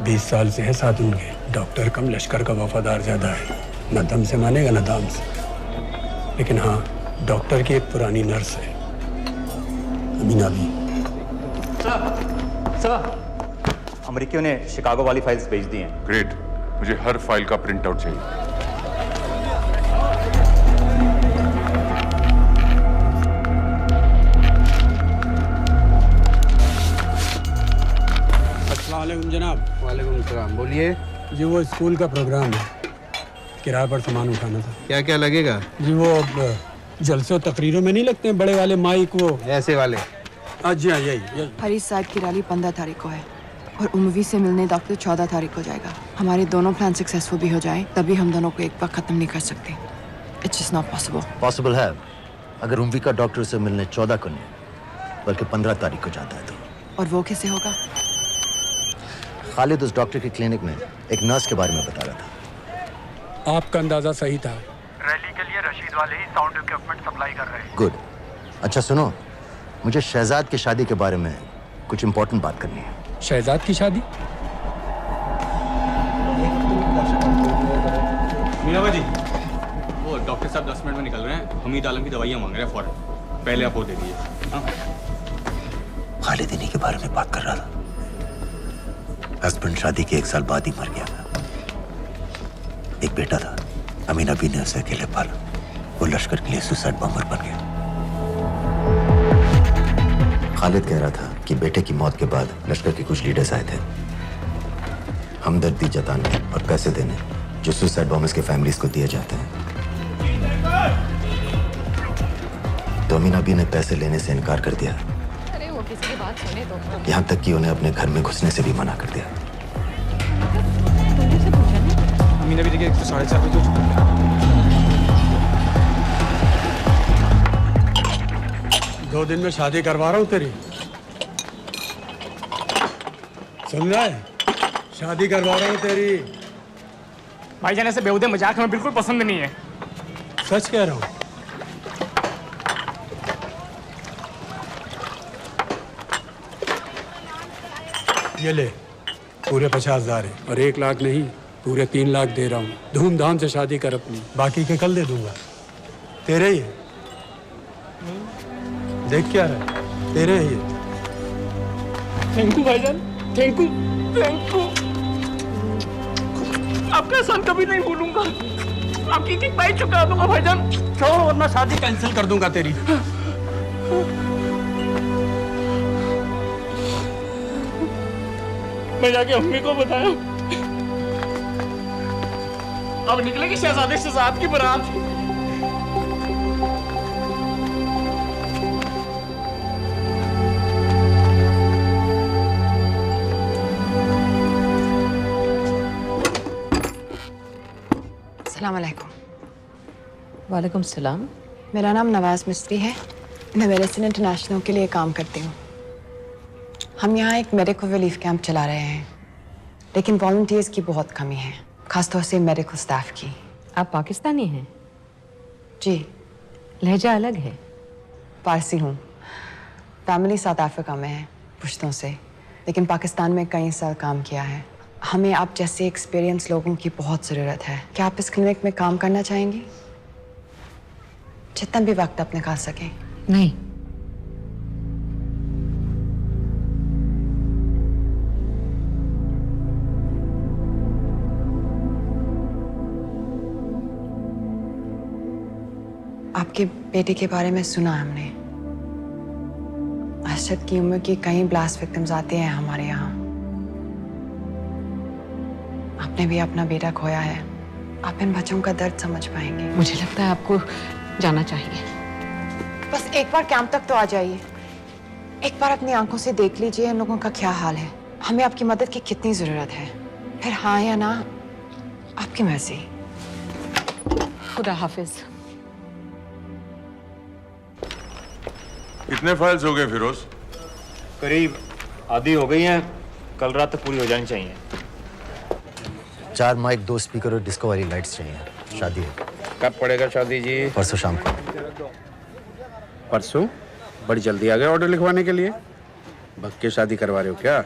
20 साल से है साथ उनके। डॉक्टर कम लश्कर का वफादार ज्यादा है, न दम से मानेगा न दाम से। लेकिन हाँ, डॉक्टर की एक पुरानी नर्स है अमीना भी। सर अमेरिकियों ने शिकागो वाली फाइल्स भेज दी हैं। ग्रेट, मुझे हर फाइल का प्रिंट आउट चाहिए। अस्सलामुअलैकुम जनाब। वालेकुम सलाम, बोलिए। जी वो स्कूल का प्रोग्राम है, किराए पर सामान उठाना था। क्या क्या लगेगा? जी वो जलसे और तकरीरों में नहीं लगते हैं बड़े वाले माइक, वो ऐसे वाले? जी हाँ यही। हरीश साहब की रैली 15 तारीख को है और उम्वी से मिलने डॉक्टर 14 तारीख को जाएगा। हमारे दोनों प्लान सक्सेसफुल भी हो जाए तभी हम दोनों को एक बार खत्म नहीं कर सकते। It's just not possible. Possible है अगर उम्वी का डॉक्टर से मिलने 14 को नहीं बल्कि 15 तारीख को जाता है तो। और वो कैसे होगा? खालिद उस डॉक्टर की क्लिनिक में एक नर्स के बारे में बता रहा था। आपका अंदाजा सही था। रैली के लिए रशीद वाले ही साउंड इक्विपमेंट सप्लाई कर रहे हैं। गुड। अच्छा सुनो, मुझे शहजाद की शादी के बारे में कुछ इंपॉर्टेंट बात करनी है। शहजाद की शादी? मीना जी, वो डॉक्टर साहब 10 मिनट में निकल रहे हैं, हमीद आलम की दवाइयाँ मांग रहे हैं फौरन, पहले आप वो दे दीजिए। खालिद इन्हीं के बारे में बात कर रहा था। हस्बैंड शादी के 1 साल बाद ही मर गया। एक बेटा था, अमीना भी ने उसे अकेले पाला। वो लश्कर के लिए सुसाइड बॉम्बर बन गया। खालिद कह रहा था कि बेटे की मौत के बाद लश्कर के कुछ लीडर्स आए थे हमदर्दी जताने और पैसे देने, जो सुसाइड बॉम्बर्स के फैमिलीज को दिए जाते हैं। तो अमीना भी ने पैसे लेने से इनकार कर दिया। अरे वो किसी की बात सुने तो। यहाँ तक कि उन्हें अपने घर में घुसने से भी मना कर दिया। अमीना भी देखिए 4:30 बजे हो चुका है। दो दिन में शादी करवा रहा हूँ तेरी, सुन रहा है? शादी करवा रहा हूँ तेरी। भाईजान ऐसे बेहुदे मजाक हमें बिल्कुल पसंद नहीं है। सच कह रहा हूँ। ये ले, पूरे 50,000 है और 1 लाख नहीं, पूरे 3 लाख दे रहा हूँ। धूमधाम से शादी कर अपनी, बाकी के कल दे दूंगा। तेरे ही है, देख क्या रहा है, तेरे ही है। थैंक यू भाईजान, थैंक यू, थैंक यू। आपका एहसान कभी नहीं भूलूंगा। आपकी एक बाई चुका दूंगा भाईजान। छोड़ वरना शादी कैंसिल कर दूंगा तेरी। मैं जाके अम्मी को बताया। अब निकलेगी शहजादे शहजाद की बारात। अस्सलाम वालेकुम। वालेकुम सलाम। मेरा नाम नवाज मिस्त्री है। मैं मेडिसिन इंटरनेशनल के लिए काम करती हूँ। हम यहाँ एक मेडिकल रिलीफ कैंप चला रहे हैं, लेकिन वॉलंटियर्स की बहुत कमी है, खासतौर से मेडिकल स्टाफ की। आप पाकिस्तानी हैं? जी। लहजा अलग है। पारसी हूँ। फैमिली साउथ अफ्रीका में है, पुश्तों से, लेकिन पाकिस्तान में कई साल काम किया है। हमें आप जैसे एक्सपीरियंस लोगों की बहुत ज़रूरत है। क्या आप इस क्लिनिक में काम करना चाहेंगी? जितना भी वक्त आप निकाल सकें। नहीं। आपके बेटे के बारे में सुना हमने। अरशद की उम्र के कई ब्लास्ट विक्टिम्स आते हैं हमारे यहाँ। आपने भी अपना बेटा खोया है। आप इन बच्चों का दर्द समझ पाएंगे। मुझे लगता है आपको जाना चाहिए। बस एक बार कैंप तक तो आ जाइए। एक बार अपनी आंखों से देख लीजिए इन लोगों का क्या हाल है। हमें आपकी मदद की कितनी जरूरत है। फिर हाँ या ना, आपकी मर्जी। खुदा हाफिज। कितने फाइल्स हो गए फिरोज? करीब आधी हो गई हैं, कल रात तक पूरी हो जानी चाहिए। 4 माइक, 2 स्पीकर और डिस्को वाली लाइट्स चाहिए। शादी है। कब पड़ेगा शादी जी? परसों शाम को। परसों? बड़ी जल्दी आ गए ऑर्डर लिखवाने के लिए। भग के शादी करवा रहे हो क्या?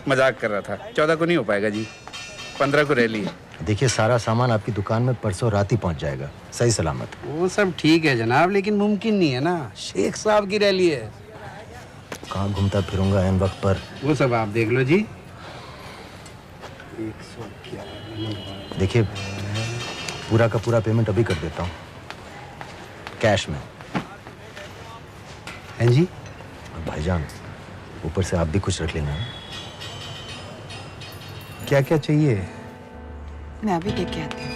मजाक कर रहा था। 14 को नहीं हो पाएगा जी, 15 को रैली है। देखिए, सारा सामान आपकी दुकान में परसों रात ही पहुंच जाएगा, सही सलामत। वो सब ठीक है जनाब, लेकिन मुमकिन नहीं है ना। शेख साहब की रैली है। कहाँ घूमता फिरूंगा इन वक्त पर? वो सब आप देख लो जी। देखिए, पूरा का पूरा पेमेंट अभी कर देता हूँ, कैश में। हैं जी? और भाईजान, ऊपर से आप भी कुछ रख लेना। क्या क्या चाहिए? मैं अभी देख के आती हूँ।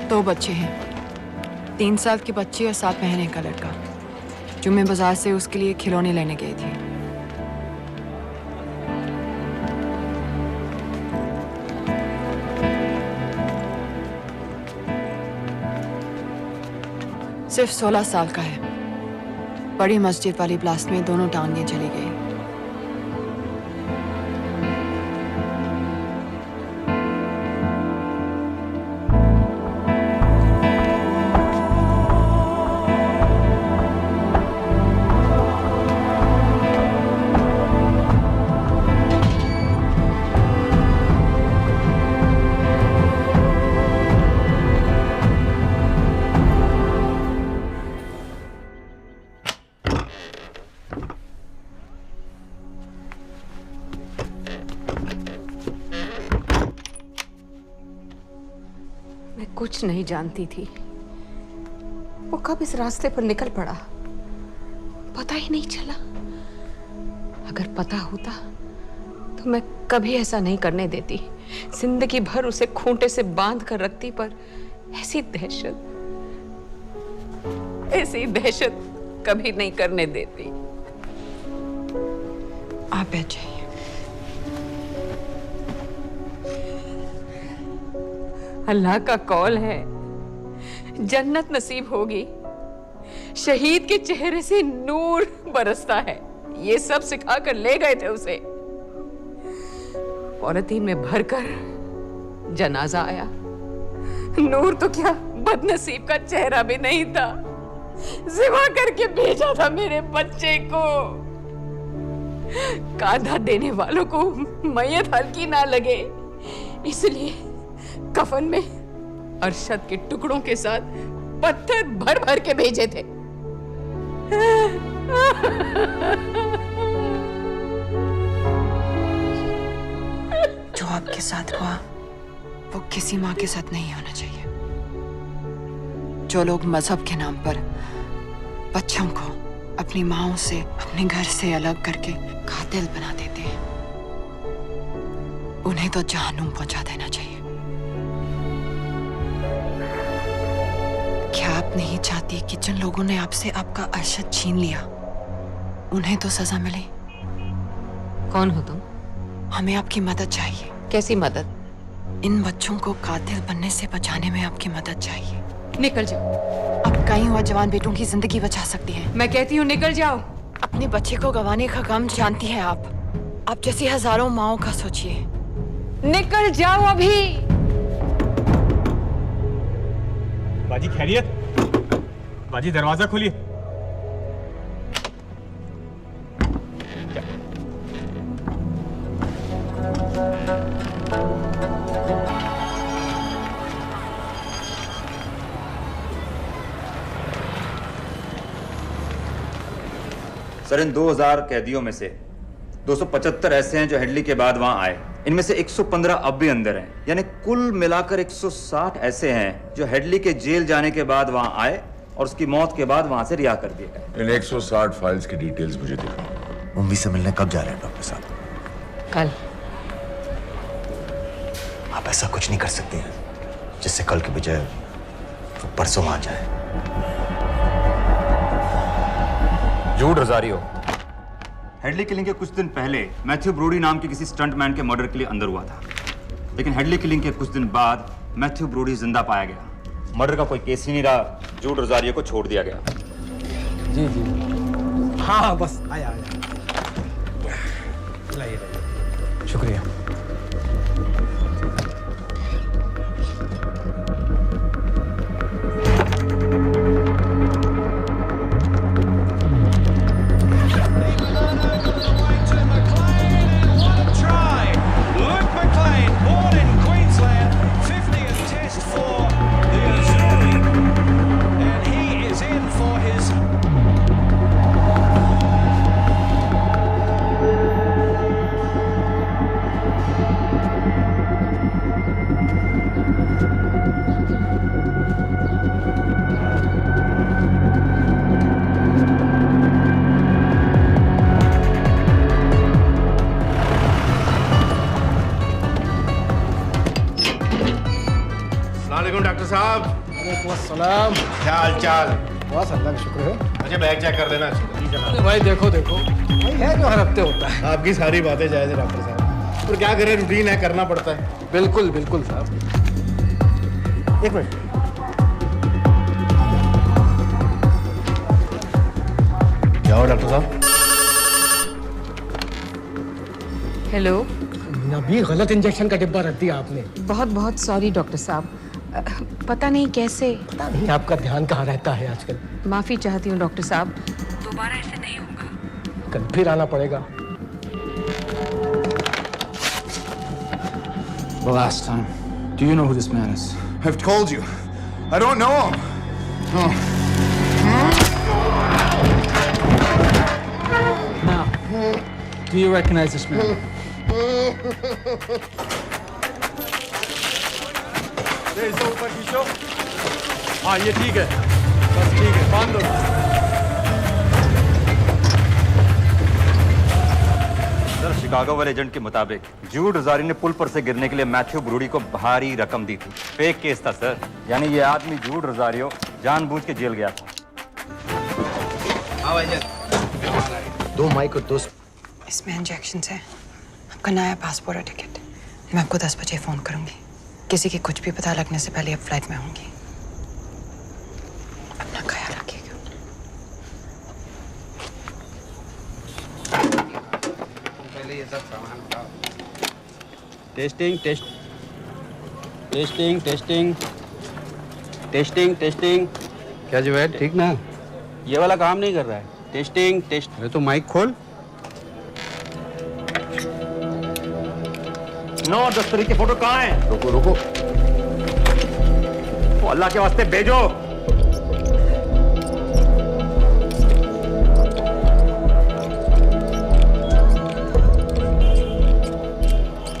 दो बच्चे हैं, 3 साल के बच्चे और 7 महीने का लड़का, जो मैं बाजार से उसके लिए खिलौने लेने गई थी। सिर्फ 16 साल का है। बड़ी मस्जिद वाली ब्लास्ट में दोनों टांगें चली गई। कुछ नहीं जानती थी, वो कब इस रास्ते पर निकल पड़ा पता ही नहीं चला। अगर पता होता तो मैं कभी ऐसा नहीं करने देती। जिंदगी भर उसे खूंटे से बांध कर रखती, पर ऐसी दहशत कभी नहीं करने देती। आप बैठ जाइए। अल्लाह का कौल है, जन्नत नसीब होगी। शहीद के चेहरे से नूर बरसता है। ये सब सिखा कर ले गए थे उसे। पॉलिथीन में भरकर जनाजा आया। नूर तो क्या, बदनसीब का चेहरा भी नहीं था। जिवा करके भेजा था मेरे बच्चे को। कांधा देने वालों को मैयत हल्की ना लगे, इसलिए कफन में अरशद के टुकड़ों के साथ पत्थर भर भर के भेजे थे। जो आपके साथ हुआ वो किसी माँ के साथ नहीं होना चाहिए। जो लोग मजहब के नाम पर बच्चों को अपनी माँओं से, अपने घर से अलग करके कातिल बना देते हैं, उन्हें तो जहन्नुम पहुंचा देना चाहिए। क्या आप नहीं चाहती कि जिन लोगों ने आपसे आपका अर्शद छीन लिया उन्हें तो सजा मिले? कौन हो तुम? हमें आपकी मदद चाहिए। कैसी मदद? इन बच्चों को कातिल बनने से बचाने में आपकी मदद चाहिए। निकल जाओ। आप कई और जवान बेटों की जिंदगी बचा सकती हैं। मैं कहती हूँ निकल जाओ। अपने बच्चे को गंवाने का गम जानती हैं आप जैसी हजारों माओं का सोचिए। निकल जाओ अभी। बाजी खैरियत? बाजी दरवाजा खोलिए। सर, इन 2000 कैदियों में से 275 ऐसे हैं जो हेडली के बाद वहां आए। इनमें से 115 अब भी अंदर हैं, यानी कुल मिलाकर 160 ऐसे हैं जो हेडली के जेल जाने के बाद वहां आए और उसकी मौत के बाद वहां से रिहा कर दिए गए। इन 160 फाइल्स की डिटेल्स मुझे दिखाओ। मुंबई से मिलने कब जा रहे हैं डॉक्टर साहब? कल। आप ऐसा कुछ नहीं कर सकते हैं जिससे कल के बजाय वो परसों वहां जाए। झूठ रोजारियो। हेडली किलिंग के कुछ दिन पहले मैथ्यू ब्रोडी नाम के किसी स्टंटमैन के मर्डर के लिए अंदर हुआ था, लेकिन हेडली किलिंग के कुछ दिन बाद मैथ्यू ब्रोडी जिंदा पाया गया। मर्डर का कोई केस ही नहीं रहा, झूठ रोजारियो को छोड़ दिया गया। जी जी। हाँ बस आया लाइए। शुक्रिया। डॉक्टर साहब। सलाम। क्या हाल चाल? बस अल्लाह का शुक्र है। मुझे बैग चेक कर देना। अरे भाई देखो देखो, भाई है जो हर हफ्ते होता है। आपकी सारी बातें जायज है डॉक्टर साहब, और क्या करें, रूटीन है, करना पड़ता है। बिल्कुल बिल्कुल साहब। एक मिनट। क्या हो डॉक्टर साहब? हेलो। नबी, गलत इंजेक्शन का डिब्बा रख दिया आपने। बहुत बहुत सॉरी डॉक्टर साहब, पता नहीं कैसे। पता नहीं आपका ध्यान कहाँ रहता है आजकल। माफी चाहती हूँ डॉक्टर साहब, दोबारा ऐसे नहीं होगा। कल फिर आना पड़ेगा। The last time. Do you know who this man is? I've told you. I don't know him. Now, do you recognize this man? ऊपर खींचो। हाँ ये ठीक है, बस ठीक है, बांध दो। सर, शिकागो वाले एजेंट के मुताबिक जूड रोजारी ने पुल पर से गिरने के लिए मैथ्यू ब्रूडी को भारी रकम दी थी। फेक केस था सर, यानी ये आदमी जूड रोजारियो जानबूझ के जेल गया था। दो माइक और दो। इसमें इंजेक्शन है, आपका नया पासपोर्ट और टिकट। मैं आपको 10 बजे फोन करूंगी। किसी के कुछ भी पता लगने से पहले आप फ्लाइट में होंगी। अपना ख्याल रखिएगा। पहले ये सब सामान उठाओ। Testing testing testing testing testing. क्या जुवैद, ठीक ना? ये वाला काम नहीं कर रहा है। Testing test. अरे तो माइक खोल। नो, 10 तरीके फोटो कहाँ है? रुको रुको। तो अल्लाह के वास्ते भेजो।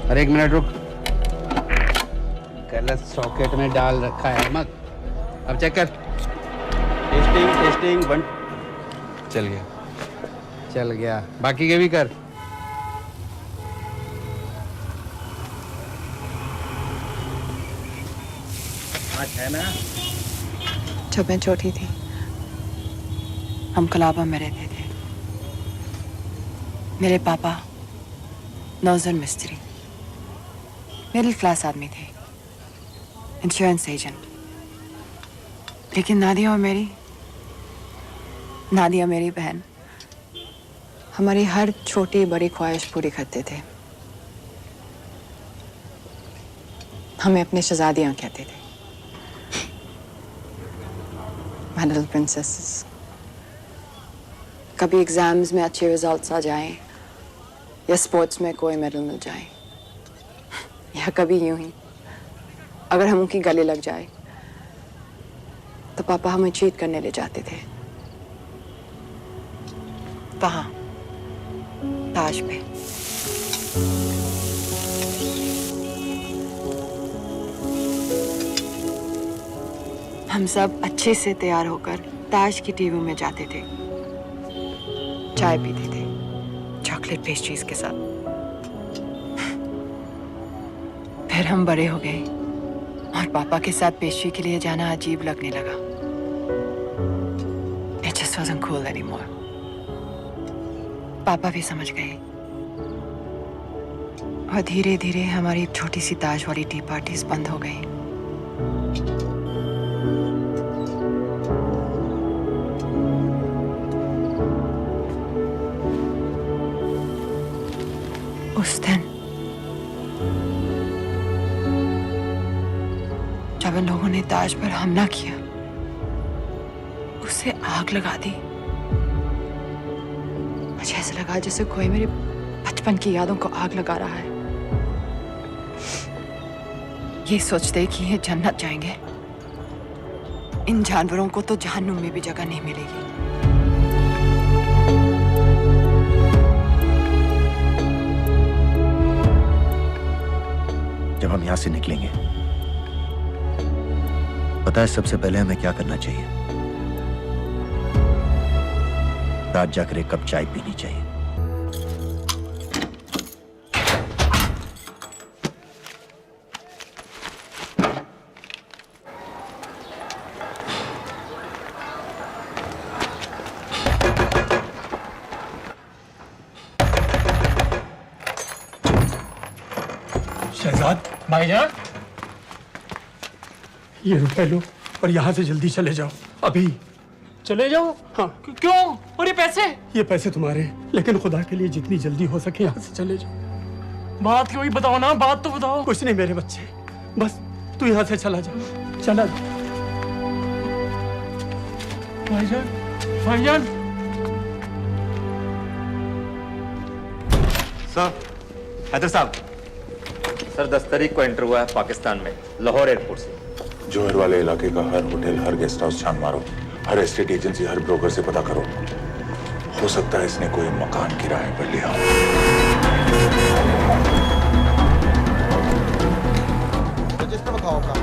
अरे एक मिनट रुक, गलत सॉकेट में डाल रखा है मत। अब चेक कर। Testing testing 1। चल गया, बाकी के भी कर। है ना? जब मैं छोटी थी हम कलाबा में रहते थे। मेरे पापा नौजर मिस्त्री, मिडिल क्लास आदमी थे, इंश्योरेंस एजेंट। लेकिन नादिया मेरी बहन हमारी हर छोटी बड़ी ख्वाहिश पूरी करते थे। हमें अपने शहजादियां कहते थे, My little princesses। कभी एग्जाम्स में अच्छे रिजल्ट्स आ जाएं या स्पोर्ट्स में कोई मेडल मिल जाए, या कभी यूं ही अगर हम उनकी गले लग जाए तो पापा हमें चीट करने ले जाते थे वहां ताज पे। हम सब अच्छे से तैयार होकर ताज की टीवी में जाते थे, चाय पीते थे चॉकलेट पेस्ट्रीज के साथ। फिर हम बड़े हो गए और पापा के साथ पेस्ट्री के लिए जाना अजीब लगने लगा। It just wasn't cool anymore। पापा भी समझ गए और धीरे धीरे हमारी छोटी सी ताज वाली टी पार्टीज बंद हो गई। उस दिन जब इन लोगों ने ताज पर हमला किया, उसे आग लगा दी। मुझे ऐसा लगा जैसे कोई मेरे बचपन की यादों को आग लगा रहा है। ये सोचते कि ये जन्नत जाएंगे, इन जानवरों को तो जहन्नुम में भी जगह नहीं मिलेगी। जब हम यहां से निकलेंगे, पता है सबसे पहले हमें क्या करना चाहिए? रात जाकर एक कप चाय पीनी चाहिए। शहजाद भाईजान, ये रुपए लो और यहाँ से जल्दी चले जाओ अभी। चले जाओ? हाँ। क्यों? और ये पैसे? ये पैसे तुम्हारे हैं, लेकिन खुदा के लिए जितनी जल्दी हो सके यहाँ से चले जाओ। बात क्यों ही बताओ ना, बात तो बताओ। कुछ नहीं मेरे बच्चे, बस तू यहाँ से चला जा, चला जा। भाईजान, भाईजान। सर, हैदर साहब, सर 10 तारीख को एंटर हुआ है पाकिस्तान में, लाहौर एयरपोर्ट से। जोहर वाले इलाके का हर होटल, हर गेस्ट हाउस छान मारो, हर एस्टेट एजेंसी, हर ब्रोकर से पता करो। हो सकता है इसने कोई मकान किराए पर लिया हो। रजिस्टर बताओ आपका।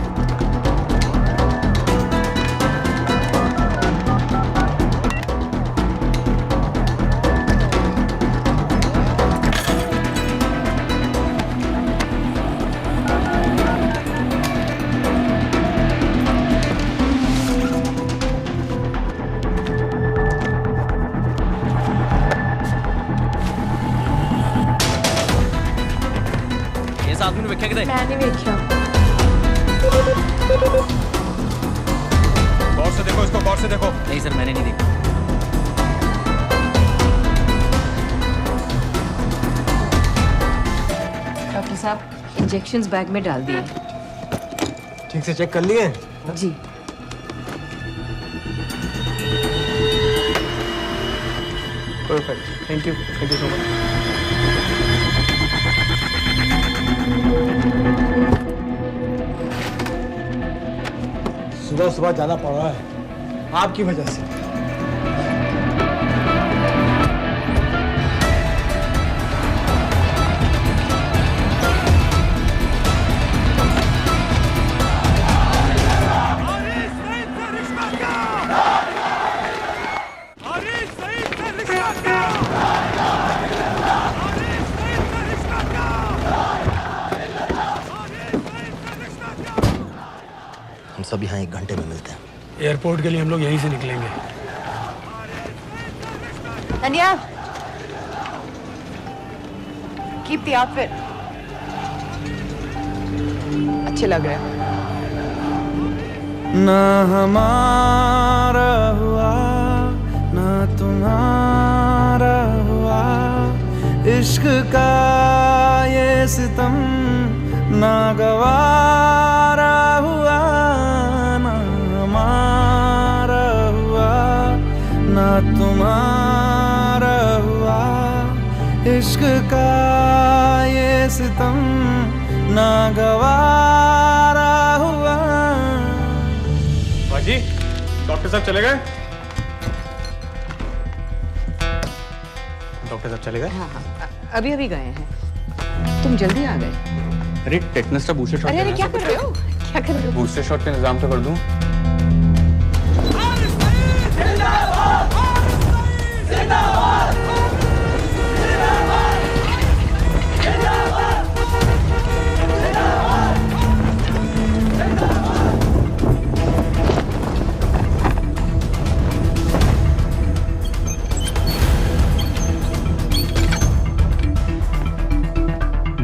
आदमी वेख्या किधर? मैं नहीं वेख्या। गौर से देखो इसको, गौर से देखो। नहीं सर, मैंने नहीं देखा। डॉक्टर साहब, इंजेक्शंस बैग में डाल दिए। ठीक से चेक कर लिए? जी। Perfect, thank you so much. सुबह सुबह जाना पड़ रहा है आपकी वजह से। हम सब यहाँ 1 घंटे में मिलते हैं। एयरपोर्ट के लिए हम लोग यहीं से निकलेंगे। Daniel, keep the outfit. अच्छे लग रहे हो। ना हमारा हुआ ना तुम्हारा हुआ, इश्क का ये सितम ना गवारा हुआ, ना हमारा हुआ ना तुम्हारा हुआ, इश्क का ये सितम ना गवारा हुआ। बाजी, डॉक्टर साहब चले गए? डॉक्टर साहब चले गए? हाँ हाँ, अभी अभी गए हैं। तुम जल्दी आ गए। अरे टेटनस का बूस्टर शॉट। अरे अरे क्या कर रहे हो? क्या कर रहे हो? बूस्टर शॉट का इंतजाम तो कर दूं।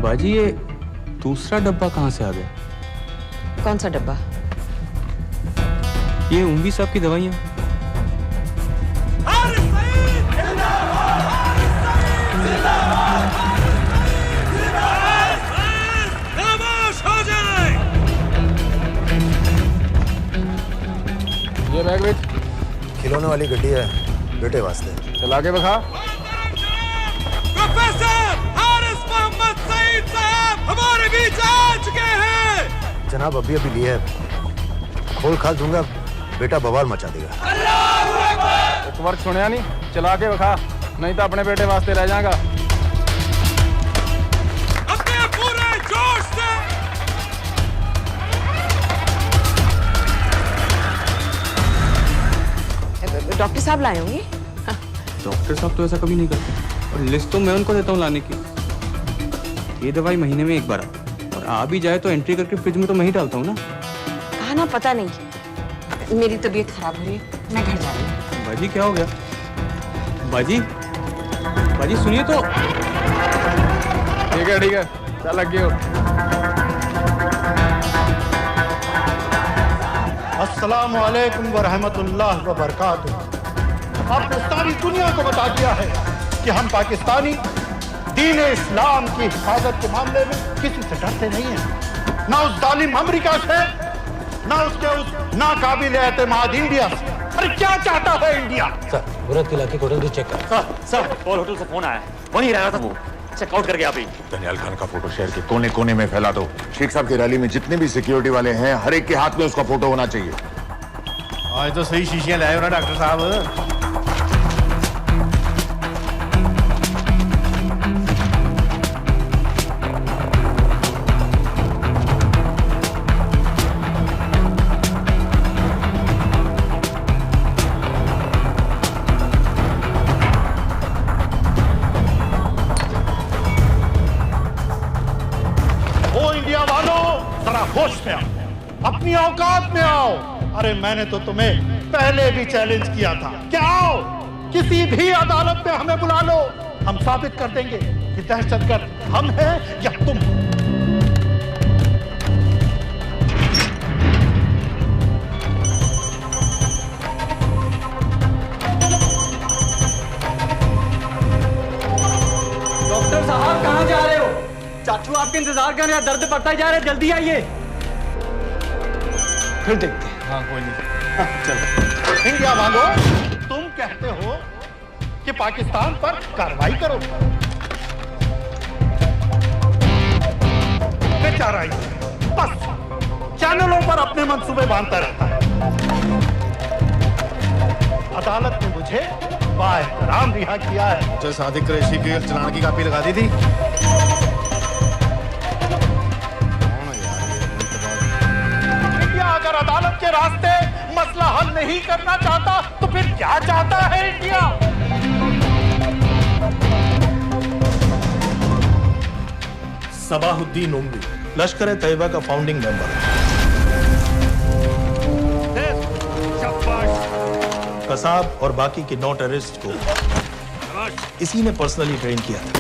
बाजी ये दूसरा डब्बा कहाँ से आ गया? कौन सा डब्बा? ये उम्वी साहब की दवाइयाँ। ये बैग विच खिलौने वाली गड्डी है बेटे वास्ते। चला के बखा। हमारे बीच आ चुके हैं। जनाब अभी अभी लिया है, खोल खाल दूंगा बेटा बवाल मचा देगा। एक बार सुनिया नहीं, चला के बखा, नहीं तो अपने बेटे वास्ते रह जाएगा। अपने पूरे जोश से। डॉक्टर साहब लाए होंगे। डॉक्टर साहब तो ऐसा कभी नहीं करते, और लिस्ट तो मैं उनको देता हूँ लाने की। ये दवाई महीने में एक बार आती है, और आ भी जाए तो एंट्री करके फ्रिज में तो मैं ही डालता हूँ ना। हाँ ना, पता नहीं, मेरी तबीयत खराब हो रही है, मैं घर जा रही हूँ। बाजी क्या हो गया? बाजी, बाजी सुनिए तो। ठीक है, चल लग गयो। अस्सलामु अलैकुम व रहमतुल्लाह व बरकातुहू। आपने सारी दुनिया को बता दिया है कि हम पाकिस्तानी दीन इस्लाम की हिफाजत के मामले में किसी से डरते नहीं हैं, ना उस जालिम अमेरिका से, ना उसके उस नाकाबिल एतमाद इंडिया से। अरे क्या चाहता है इंडिया? सर, मुराद के इलाके होटल भी चेक कर। सर, कॉल होटल से फोन आया, वहीं रह रहा था वो, चेकआउट करके आप ही। दनियाल खान का फोटो शहर के कोने कोने में फैला दो। शेख साहब की रैली में जितने भी सिक्योरिटी वाले हैं, हर एक के हाथ में उसका फोटो होना चाहिए। आज तो सही शीशियां लाए हो ना डॉक्टर साहब। होश में आओ, अपनी औकात में आओ। अरे मैंने तो तुम्हें पहले भी चैलेंज किया था कि आओ, किसी भी अदालत में हमें बुला लो, हम साबित कर देंगे कि दहशतगर्द हम हैं या तुम। डॉक्टर साहब कहाँ जा रहे हो? चाचू आपके इंतजार कर रहे हैं, दर्द बढ़ता जा रहा है, जल्दी आइए। फिर देखते हैं। हाँ कोई नहीं। चलो इंडिया वालों, तुम कहते हो कि पाकिस्तान पर कार्रवाई करो, बेचारा बस चैनलों पर अपने मंसूबे बांधता रहता है। अदालत ने मुझे बाएहतराम रिहा किया है। जो सादिक कुरैशी की चलान की कापी लगा दी थी। अगर अदालत के रास्ते मसला हल नहीं करना चाहता तो फिर क्या चाहता है इंडिया? सबाहुद्दीन उम्वी लश्कर-ए-तैयबा का फाउंडिंग मेंबर। कसाब और बाकी के 9 टेररिस्ट को इसी ने पर्सनली ट्रेन किया था।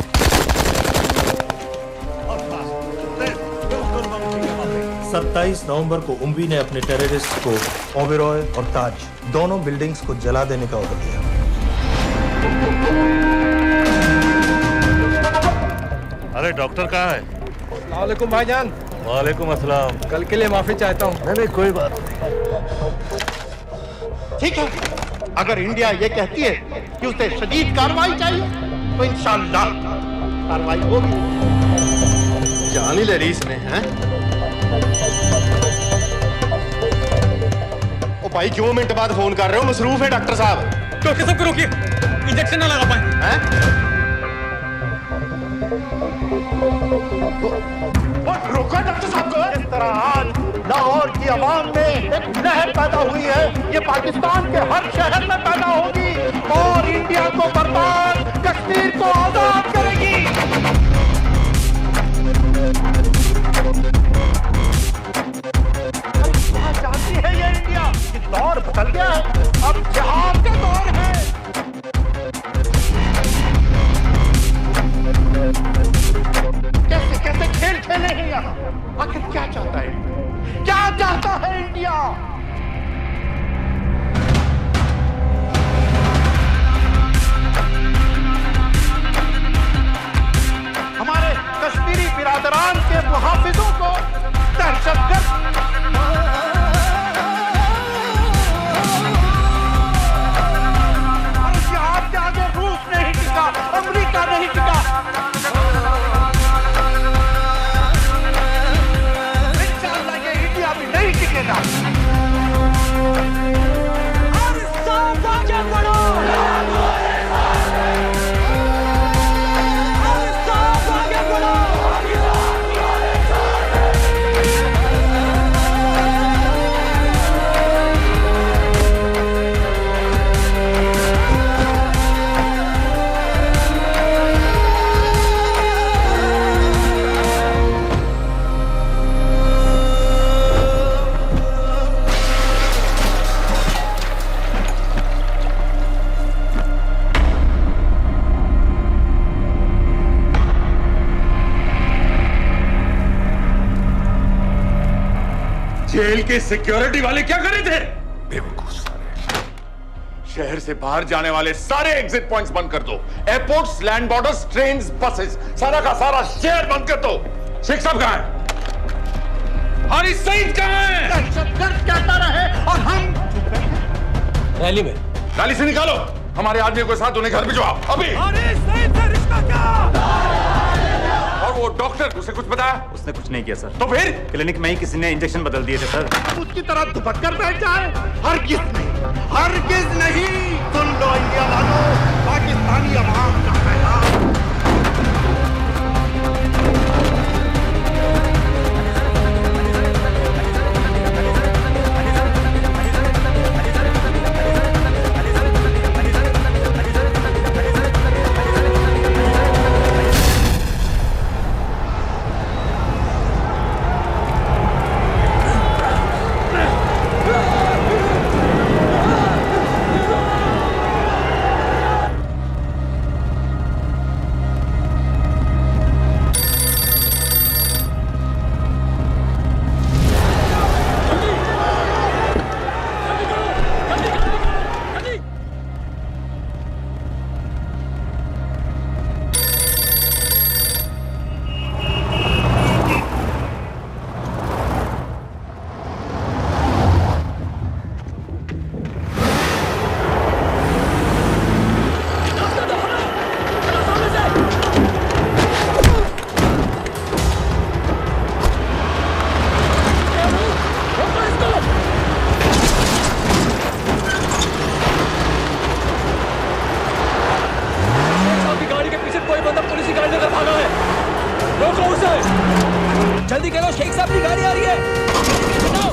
27 नवंबर को उम्वी ने अपने टेररिस्ट को ओबेरॉय और ताज दोनों बिल्डिंग्स को जला देने का ऑर्डर दिया। अरे डॉक्टर कहाँ है? अस्सलाम वालेकुम भाईजान। वालेकुम अस्सलाम। कल के लिए माफी चाहता हूँ। नहीं कोई बात ठीक है, अगर इंडिया ये कहती है कि उसे शदीद कार्रवाई चाहिए तो इंशाअल्लाह कार्रवाई होगी। जान ही ले रही इसने, हैं? ओ भाई क्यों मिनट बाद फोन कर रहे हो? मसरूफ है डॉक्टर साहब। तो सबको रोकिए, इंजेक्शन ना लगा पाए। हैं? रोका डॉक्टर साहब को। इस तरह आज लाहौर की आवाम में एक नहर पैदा हुई है, ये पाकिस्तान के हर शहर में पैदा होगी और इंडिया को बर्बाद, कश्मीर को आजाद करेगी। जानती है ये इंडिया कि दौर बदल गया है, अब जिहाद का दौर है। कैसे कैसे खेल खेले हैं यहाँ? आखिर क्या चाहता है इंडिया? क्या चाहता है इंडिया? हमारे कश्मीरी बिरादरान के मुहाफिजों को दहशतगर्द जिहाद के आगे रूस नहीं टिका, अमेरिका नहीं टिका। नहीं टिकेगा। और सब आगे बढ़ो। और सब आगे बढ़ो। जेल के सिक्योरिटी वाले क्या कर रहे थे? बेवकूफ सारे। शहर से बाहर जाने वाले सारे एग्जिट पॉइंट्स बंद कर दो। Airports, land borders, trains, buses, सारा का सारा शहर बंद कर दो। शेख साहब कहां है? हारिस सईद कहां है? दहशतगर्द कहता रहे और हम रैली में। रैली से निकालो हमारे आदमी को साथ, उन्हें घर भिजवाओ अभी। हारिस सईद से रिश्ता क्या? और वो डॉक्टर, उसे कुछ बताया? उसने कुछ नहीं किया सर। तो फिर क्लिनिक में ही किसी ने इंजेक्शन बदल दिए थे सर। उसकी तरह दुपट कर बैठ जाए? हरगिज़ नहीं, हरगिज़ नहीं। सुन लो इंडिया वालों, पाकिस्तानी अवाम का पैगाम। जल्दी करो, शेख साहब की गाड़ी आ रही है। बताओ।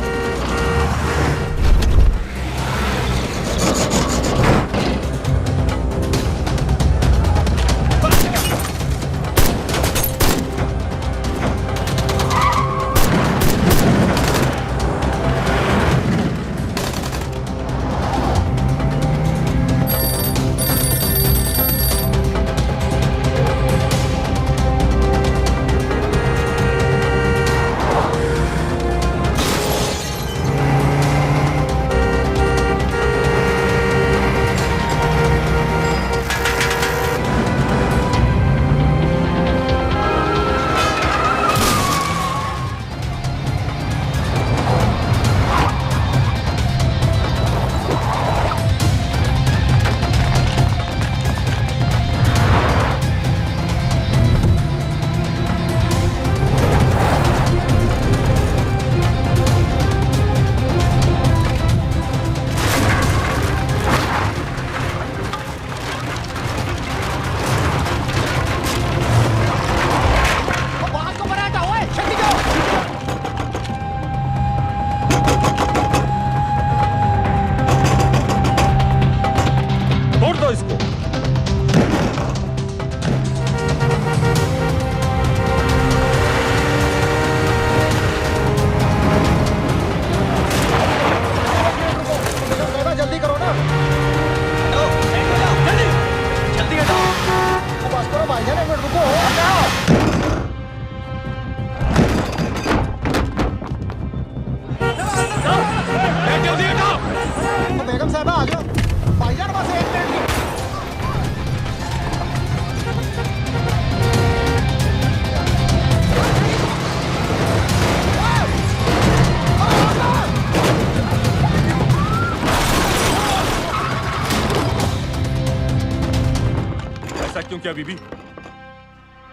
क्यों किया बीबी?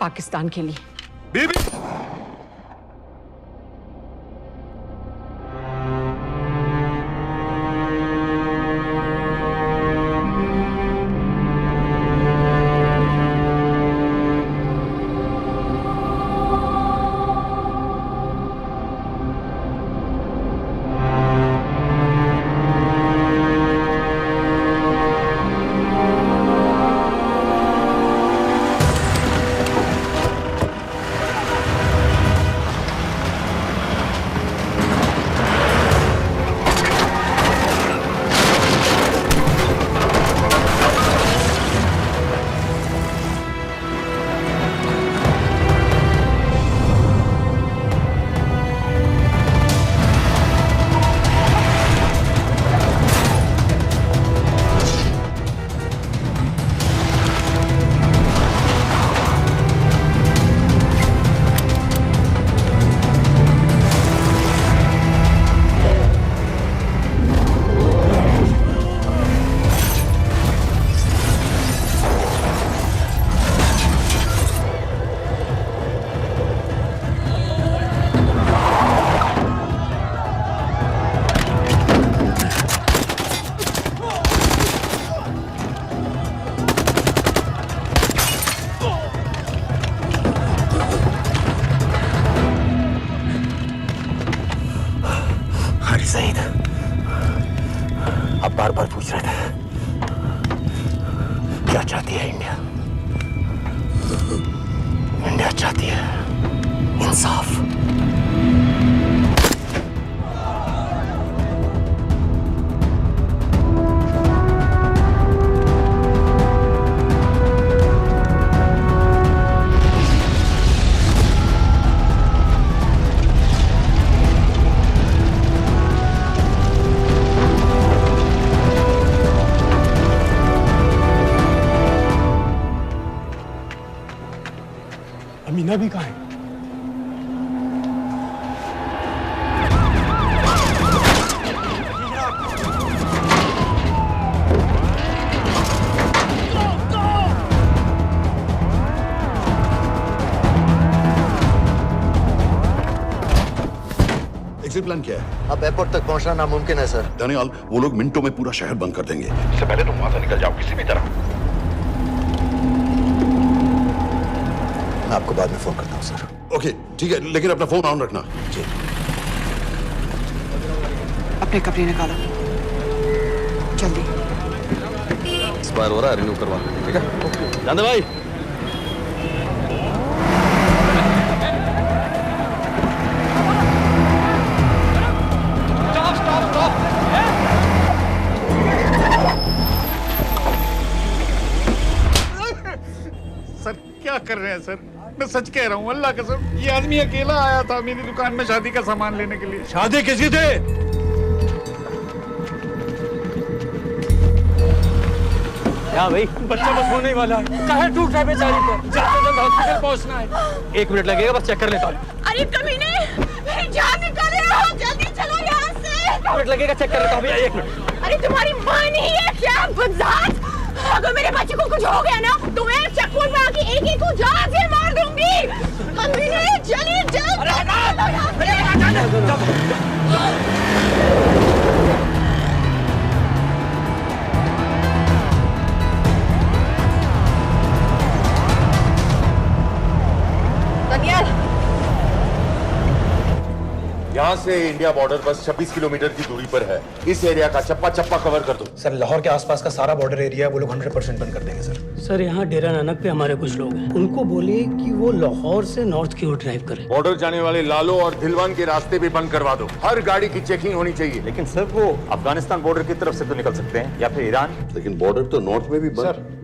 पाकिस्तान के लिए। बीबी सईद, आप बार बार पूछ रहे थे क्या चाहती है इंडिया? इंडिया चाहती है इंसाफ। अमीना भी कहाँ है? एग्जिट प्लान क्या है? अब एयरपोर्ट तक पहुंचना नामुमकिन है सर। दानियाल, वो लोग मिनटों में पूरा शहर बंद कर देंगे। इससे पहले तुम वहां से निकल जाओ किसी भी तरह। मैं आपको बाद में फोन करता हूँ सर। ओके ठीक है, लेकिन अपना फोन ऑन रखना। जी। अपने कपड़े निकालो जल्दी। एक्सपायर हो रहा है, रिन्यू करवा। ठीक है जानदे भाई। सर क्या कर रहे हैं सर? मैं सच कह रहा हूँ, अल्लाह कसम, ये आदमी अकेला आया था मेरी दुकान में शादी का सामान लेने के लिए। शादी किसकी थी? क्या भाई? बच्चा बस होने ही वाला है। काहे टूट रहा है बेचारी को? जल्द से जल्द हॉस्पिटल पहुंचना है। 1 मिनट लगेगा, बस चेक कर लेता हूँ। अरे कमीने, मेरी जान निकाल रहे हो, जल्दी चलो यहाँ से। 1 मिनट लगेगा, चेक कर लेता हूँ भैया, 1 मिनट। अरे तुम्हारी माँ नहीं है क्या बदजात? अगर मेरे बच्चे को कुछ हो गया ना तो मैं चक्कू में आके एक को जान से मार दूंगी। कमीने चलिए जल्द। दानियाल, यहाँ से इंडिया बॉर्डर बस 26 किलोमीटर की दूरी पर है। इस एरिया का चप्पा चप्पा कवर कर दो। सर लाहौर के आसपास का सारा बॉर्डर एरिया वो लोग 100% बंद कर देंगे सर। सर यहाँ डेरा नानक पे हमारे कुछ लोग हैं, उनको बोलिए कि वो लाहौर से नॉर्थ की ओर ड्राइव करें। बॉर्डर जाने वाले लालो और दिलवान के रास्ते भी बंद करवा दो। हर गाड़ी की चेकिंग होनी चाहिए। लेकिन सर वो अफगानिस्तान बॉर्डर की तरफ से तो निकल सकते हैं, या फिर ईरान। लेकिन बॉर्डर तो नॉर्थ में भी बंद।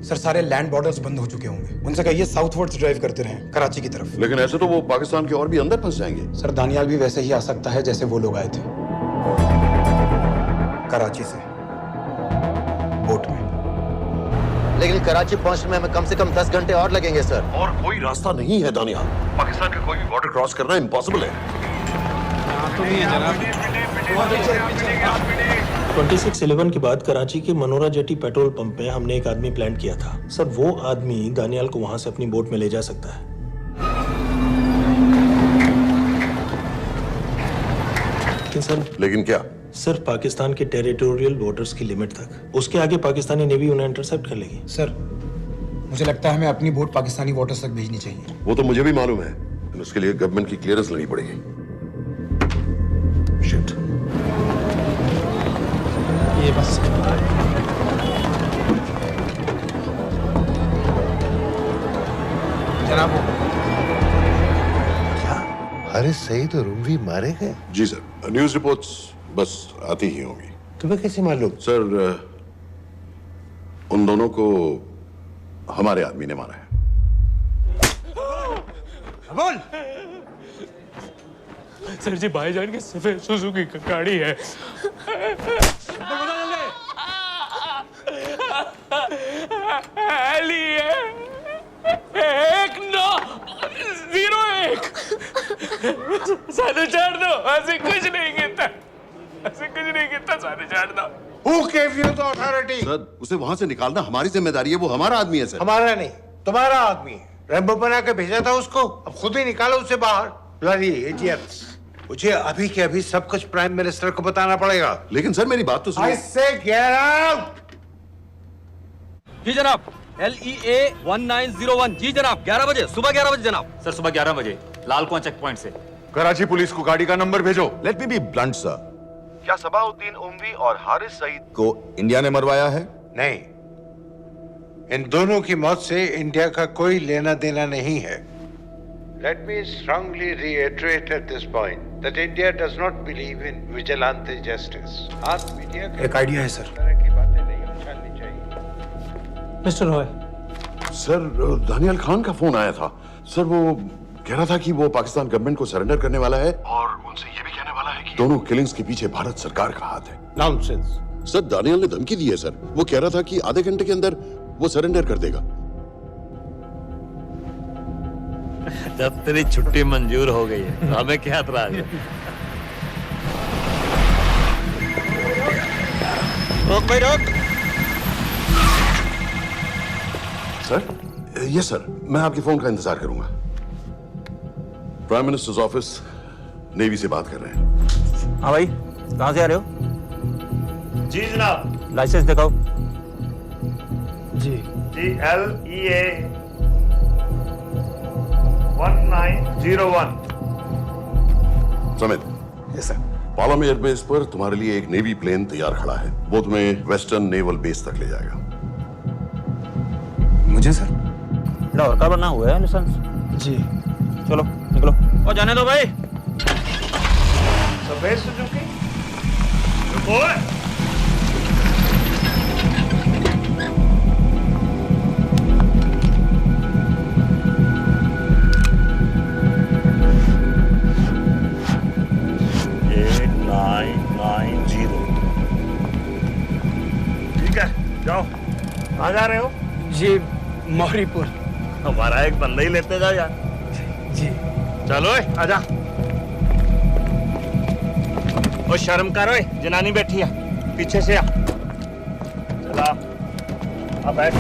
सर सारे लैंड बॉर्डर्स बंद हो चुके होंगे, उनसे कहिए साउथवर्ड्स ड्राइव करते रहें कराची की तरफ। लेकिन ऐसे तो वो पाकिस्तान के और भी अंदर फंस जाएंगे। सर दानियाल भी वैसे ही आ सकता है जैसे वो लोग आए थे, कराची से बोट में। लेकिन कराची पहुंचने में हमें कम से कम 10 घंटे और लगेंगे सर। और कोई रास्ता नहीं है दानियाल, पाकिस्तान का कोई भी बॉर्डर क्रॉस करना इम्पॉसिबल है। तो नहीं है जनाब। 26/11 के बाद कराची के मनोरा जेटी पेट्रोल पंप में हमने एक आदमी प्लान किया था। सर, वो आदमी दानियाल को वहां से अपनी बोट में ले जा सकता है। लेकिन क्या? सिर्फ पाकिस्तान के टेरिटोरियल बॉर्डर्स की लिमिट तक। उसके आगे पाकिस्तानी नेवी उन्हें इंटरसेप्ट कर लेगी। सर, मुझे लगता है हमें अपनी बोट पाकिस्तानी वाटर्स तक भेजनी चाहिए। वो तो मुझे भी मालूम है, उसके लिए गवर्नमेंट की क्लियरेंस लेनी पड़ेगी। शिट। ये बस जनाब, क्या हारिस सईद और उमवी मारे गए? जी सर, न्यूज़ रिपोर्ट्स बस आती ही होंगी। तुम्हें कैसे मालूम? सर, उन दोनों को हमारे आदमी ने मारा है। बोल। सर जी, भाईजान की सफेद सुजुकी की गाड़ी है। एक 901 साढ़े 4 दो। ऐसे कुछ नहीं गिनता, ऐसे कुछ नहीं गिनता। साढ़े 4 दो। Who gave you the authority? Sir, उसे वहां से निकालना हमारी जिम्मेदारी है। वो हमारा आदमी है सर। हमारा नहीं, तुम्हारा आदमी है। रैम्बो बना के भेजा था उसको, अब खुद ही निकालो उसे बाहर। Bloody idiots! मुझे अभी के अभी सब कुछ प्राइम मिनिस्टर को बताना पड़ेगा। लेकिन सर, मेरी बात तो सुनो। I say get out! जी जनाब, LEA 1901। जी जनाब, 11 बजे, सुबह 11 बजे जनाब। सर, सुबह 11 बजे लाल कुआं चेक पॉइंट से। कराची पुलिस को गाड़ी का नंबर भेजो। Let me be blunt sir. क्या सबाउद्दीन उमवी और हारिस सईद को इंडिया ने मरवाया है? नहीं, इन दोनों की मौत से इंडिया का कोई लेना देना नहीं है। Let me strongly reiterate at this point that India does not believe in vigilante justice. आप मीडिया के एक आइडिया है सर। तरह की बातें नहीं उछालनी चाहिए। मिस्टर रॉय, सर, दानियाल खान का फोन आया था। सर, वो कह रहा था कि वो पाकिस्तान गवर्नमेंट को सरेंडर करने वाला है और उनसे ये भी कहने वाला है कि दोनों किलिंग्स के पीछे भारत सरकार का हाथ है। Nonsense. सर, दानियाल ने धमकी दी है सर। वो कह रहा था कि आधे घंटे के अंदर वो सरेंडर कर देगा। जब तेरी छुट्टी मंजूर हो गई है तो हमें क्या एतराज है? रोक भाई, रोक। सर, यस सर, मैं आपके फोन का इंतजार करूंगा। प्राइम मिनिस्टर्स ऑफिस, नेवी से बात कर रहे हैं। हाँ भाई, कहाँ से आ रहे हो? जी जनाब। लाइसेंस दिखाओ। जी LEA 1901। Samit. Yes sir. Palam airbase पर तुम्हारे लिए एक नेवी प्लेन तैयार खड़ा है। वो तुम्हें वेस्टर्न नेवल बेस तक ले जाएगा। मुझे सर? लाहौर का बना हुआ है लाइसेंस। जी, चलो निकलो। और जाने दो भाई। सफेद सुजुकी। रुको। ठीक है, जाओ। कहाँ जा रहे हो? जी, मौरीपुर। हमारा एक बंदा ही लेते जाओ यार। जी चलो आजा। ओ शर्म करो, जनानी बैठी है, पीछे से आ। चला, अब बैठ।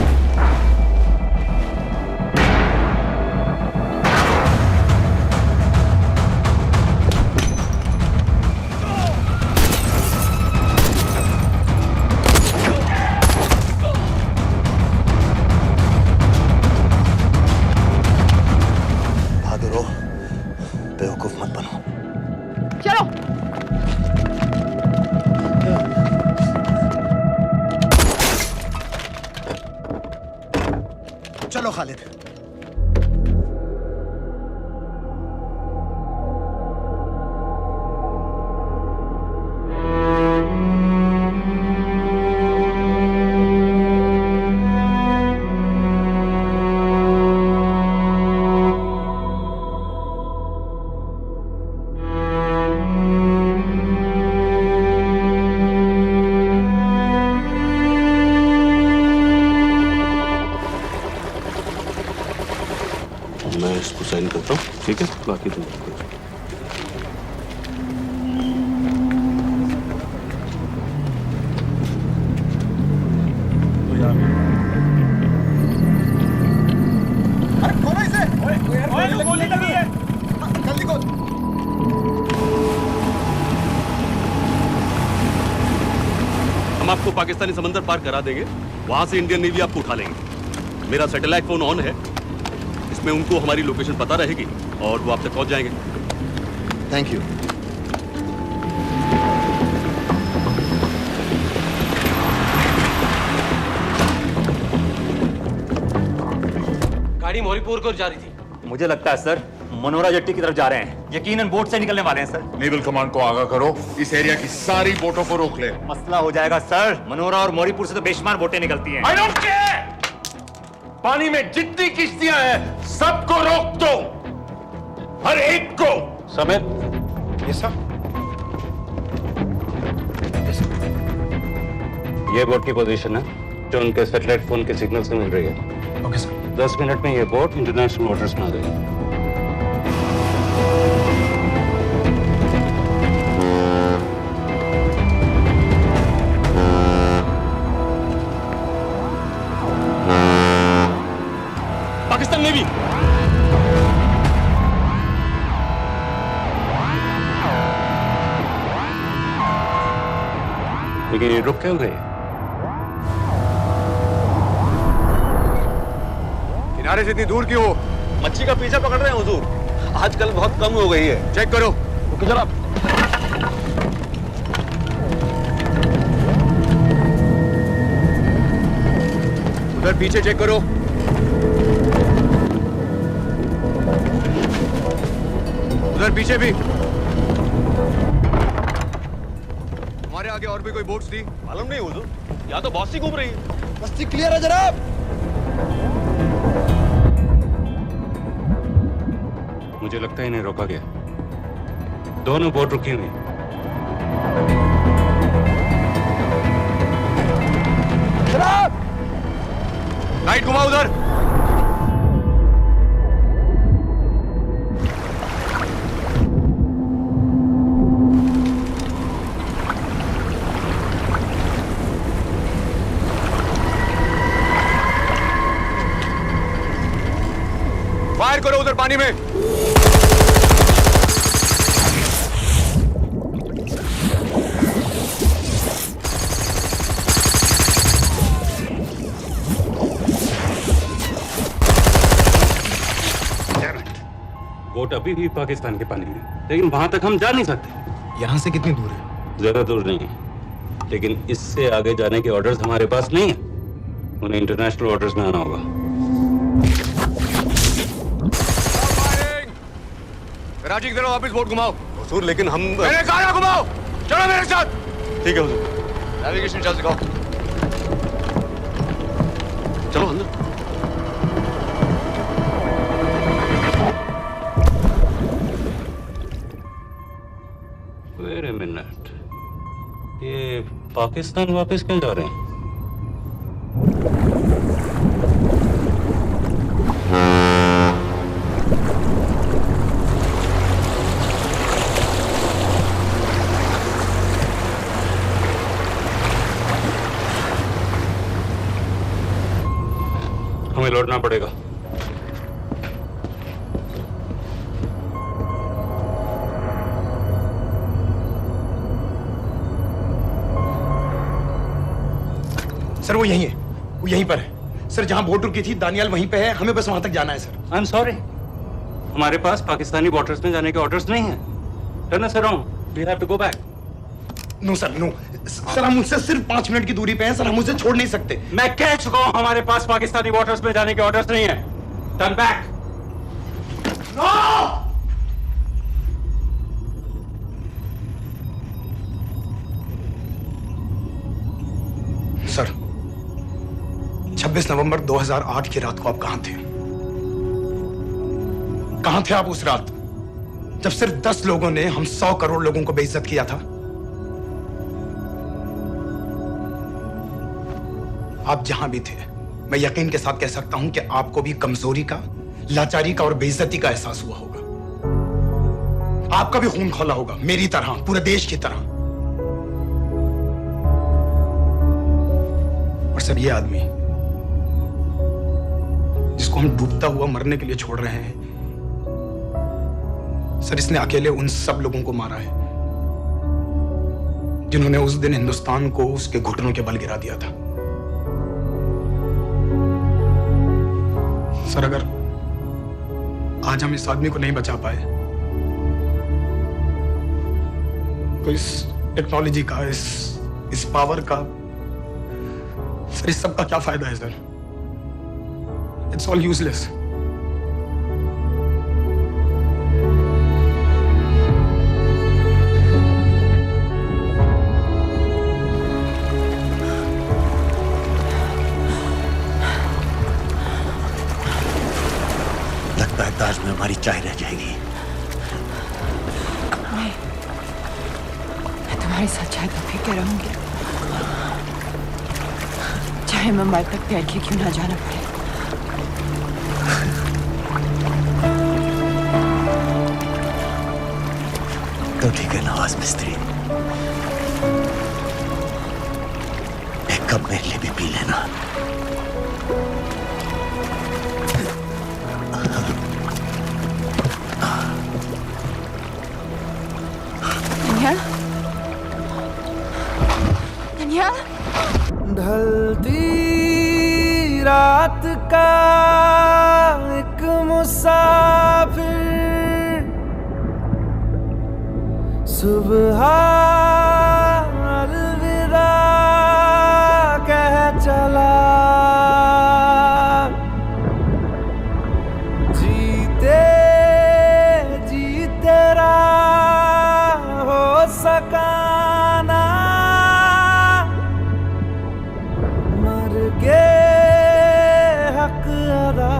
बहादुर हो, बेवकूफ मत बनो। चलो। चलो खालिद। मैं इसको साइन करता हूँ, ठीक है? बाकी तुम देखो। अरे खोलो इसे। ओए गोली लगी है। जल्दी खोल। हम आपको पाकिस्तानी समंदर पार करा देंगे, वहां से इंडियन नेवी आपको उठा लेंगे। मेरा सैटेलाइट फोन ऑन है, इसमें उनको हमारी लोकेशन पता रहेगी और वो आप तक पहुंच जाएंगे। Thank you. गाड़ी मोरीपुर को जा रही थी। मुझे लगता है सर मनोरा जेट्टी की तरफ जा रहे हैं, यकीनन बोट से निकलने वाले हैं सर। नेवल कमांड को आगाह करो, इस एरिया की सारी बोटों को रोक ले। मसला हो जाएगा सर, मनोरा और मोरीपुर से तो बेशुमार बोटें निकलती हैं। I don't care! पानी में जितनी किश्तियां हैं सबको रोक दो, हर एक को। समेत ये सब ये बोट की पोजीशन है जो उनके सैटेलाइट फोन के सिग्नल से मिल रही है। Okay sir. 10 मिनट में ये बोट इंटरनेशनल वाटर्स में आ जाएगी। पाकिस्तान नेवी लेकिन ये रुक क्यों गए? किनारे से इतनी दूर क्यों हो? मच्छी का पीछा पकड़ रहे हैं हुजूर, आजकल बहुत कम हो गई है। चेक करो। रुको जरा। उधर पीछे चेक करो। उधर पीछे भी। हमारे आगे और भी कोई बोट्स थी? मालूम नहीं हुजूर, यहाँ तो बहुत सी घूम रही है। बस्ती क्लियर है जनाब। मुझे लगता है इन्हें रोका गया। दोनों बोट रुकी हुई। जनाब लाइट घुमाओ उधर। फायर करो उधर पानी में। बोट अभी भी पाकिस्तान के पानी में, लेकिन वहां तक हम जा नहीं सकते। यहाँ से कितनी दूर है? ज्यादा दूर नहीं है, लेकिन इससे आगे जाने के ऑर्डर्स हमारे पास नहीं है। उन्हें इंटरनेशनल वाटर्स में आना होगा। राजी की तरफ वापस बोट घुमाओ। हुजूर लेकिन हम मैंने कहा ना घुमाओ। चलो मेरे साथ। ठीक है हुजूर। नेविगेशन चार्ज दिखाओ। चलो अंदर। वेट अ मिनट, ये पाकिस्तान वापस क्यों जा रहे हैं? हमें लौटना पड़ेगा। सर वो यहीं है, वो यहीं पर है। सर जहां बोट रुकी थी दानियाल वहीं पे है, हमें बस वहां तक जाना है सर। आई एम सॉरी, हमारे पास पाकिस्तानी वाटर्स में जाने के ऑर्डर्स नहीं है। Turn us around, we have to go back. No sir no sir, हम मुझसे सिर्फ 5 मिनट की दूरी पे हैं सर, हम उसे छोड़ नहीं सकते। मैं कह चुका हूं हमारे पास पाकिस्तानी वाटर्स में जाने के ऑर्डर्स नहीं है। Turn back. सर 26 नवंबर 2008 की रात को आप कहां थे? कहां थे आप उस रात जब सिर्फ 10 लोगों ने हम 100 करोड़ लोगों को बेइज्जत किया था? आप जहां भी थे, मैं यकीन के साथ कह सकता हूं कि आपको भी कमजोरी का, लाचारी का और बेइज्जती का एहसास हुआ होगा। आपका भी खून खौला होगा, मेरी तरह, पूरे देश की तरह। और और सर ये आदमी जिसको हम डूबता हुआ मरने के लिए छोड़ रहे हैं, सर इसने अकेले उन सब लोगों को मारा है जिन्होंने उस दिन हिंदुस्तान को उसके घुटनों के बल गिरा दिया था। सर अगर आज हम इस आदमी को नहीं बचा पाए तो इस टेक्नोलॉजी का, इस पावर का, सर इस सब का क्या फायदा है सर? It's all useless. लगता है ताज में हमारी चाय रह जाएगी। मैं तुम्हारे साथ चाय तो पी के रहूंगी, चाहे मुंबई तक बैठ के क्यों ना जाना पड़े। तो ठीक है नवाज मिस्त्री, एक कप मेरे लिए भी पी लेना। ढलती रात का एक मुसाफिर सुबह अलविदा कह चला, जीते जी तेरा हो सका ना, मर के हक अदा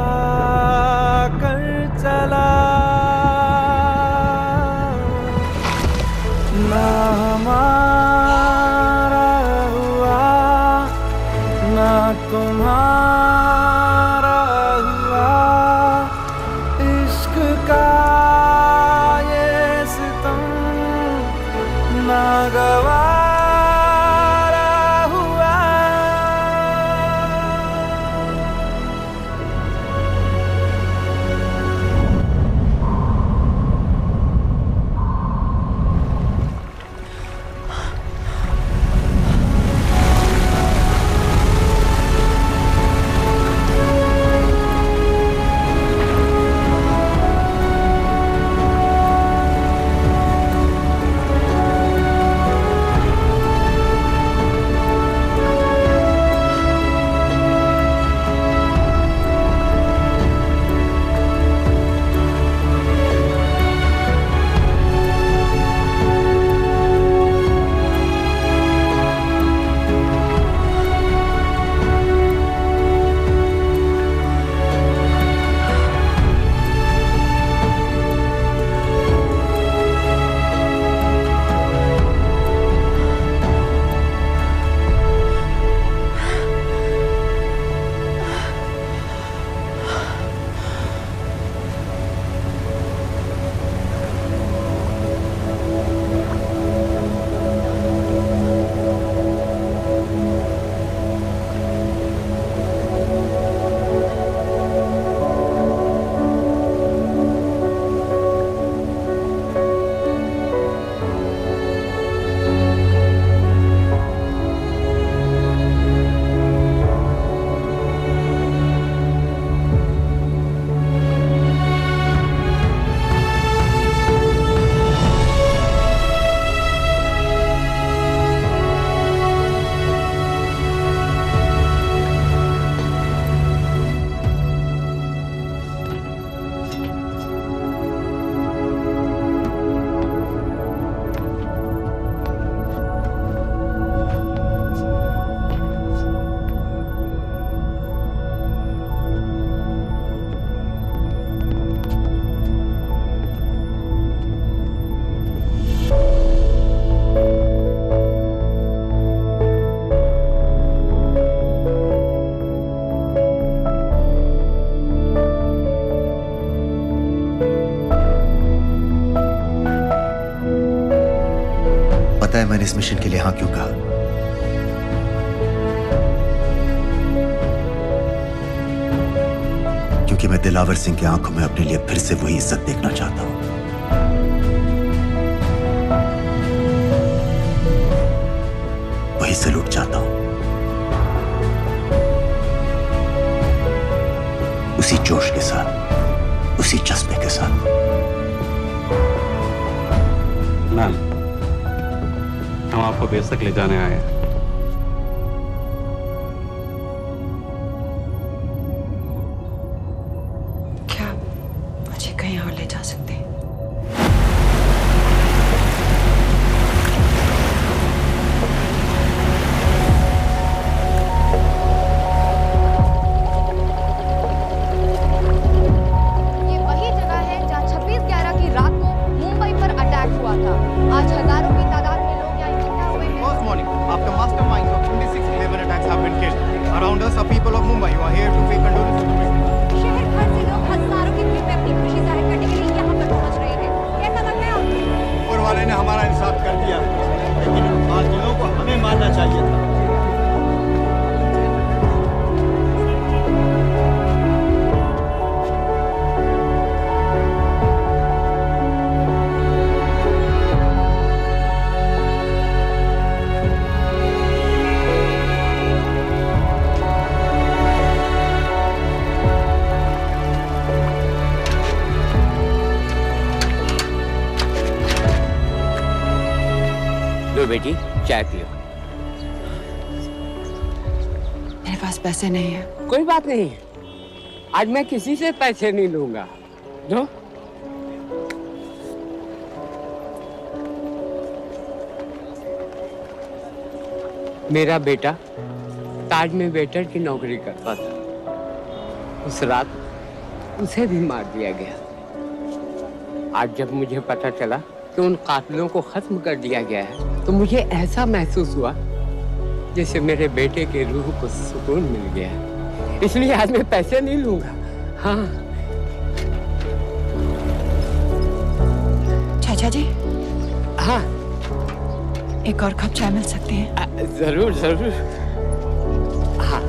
कर चला। ना हमारा हुआ ना तुम्हारा हुआ, इश्क का ये सितम ना गवारा हुआ। पता है मैंने इस मिशन के लिए हाँ क्यों कहा? क्योंकि मैं दिलावर सिंह की आंखों में अपने लिए फिर से वही इज्जत देखना चाहता हूं। वही सलूट चाहता हूं, उसी जोश के साथ, उसी जज्बे के साथ। मैम, हम आपको बेस तक ले जाने आए हैं। क्या मुझे कहीं और ले जा सकते हैं? ये वही जगह है जहां 26/11 की रात को मुंबई पर अटैक हुआ था। आज हजारों की तादाद में लोग यहाँ इकट्ठा हुए हैं। First morning, after masterminds of 26/11 attacks have been killed, around us are people of Mumbai who are here to pay condolences to victims. शहर भर से लोग हजारों की भीड़ में अपनी खुशी जाहिर करने के लिए यहाँ पर पहुँच रहे हैं। कैसा लग रहा है आपको? ऊपर वाले ने हमारा इंसाफ कर दिया, लेकिन उन कातिलों को हमें मारना चाहिए था। लो बेटी, चाय पियो। मेरे पास पैसे नहीं है। कोई बात नहीं, आज मैं किसी से पैसे नहीं लूंगा। दो। मेरा बेटा ताज में वेटर की नौकरी करता था। उस रात उसे भी मार दिया गया। आज जब मुझे पता चला कि उन कातिलों को खत्म कर दिया गया है, तो मुझे ऐसा महसूस हुआ जैसे मेरे बेटे के रूह को सुकून मिल गया है। इसलिए आज मैं पैसे नहीं लूंगा। हाँ। चाचा जी। हाँ। एक और कप चाय मिल सकती है? जरूर जरूर। हाँ।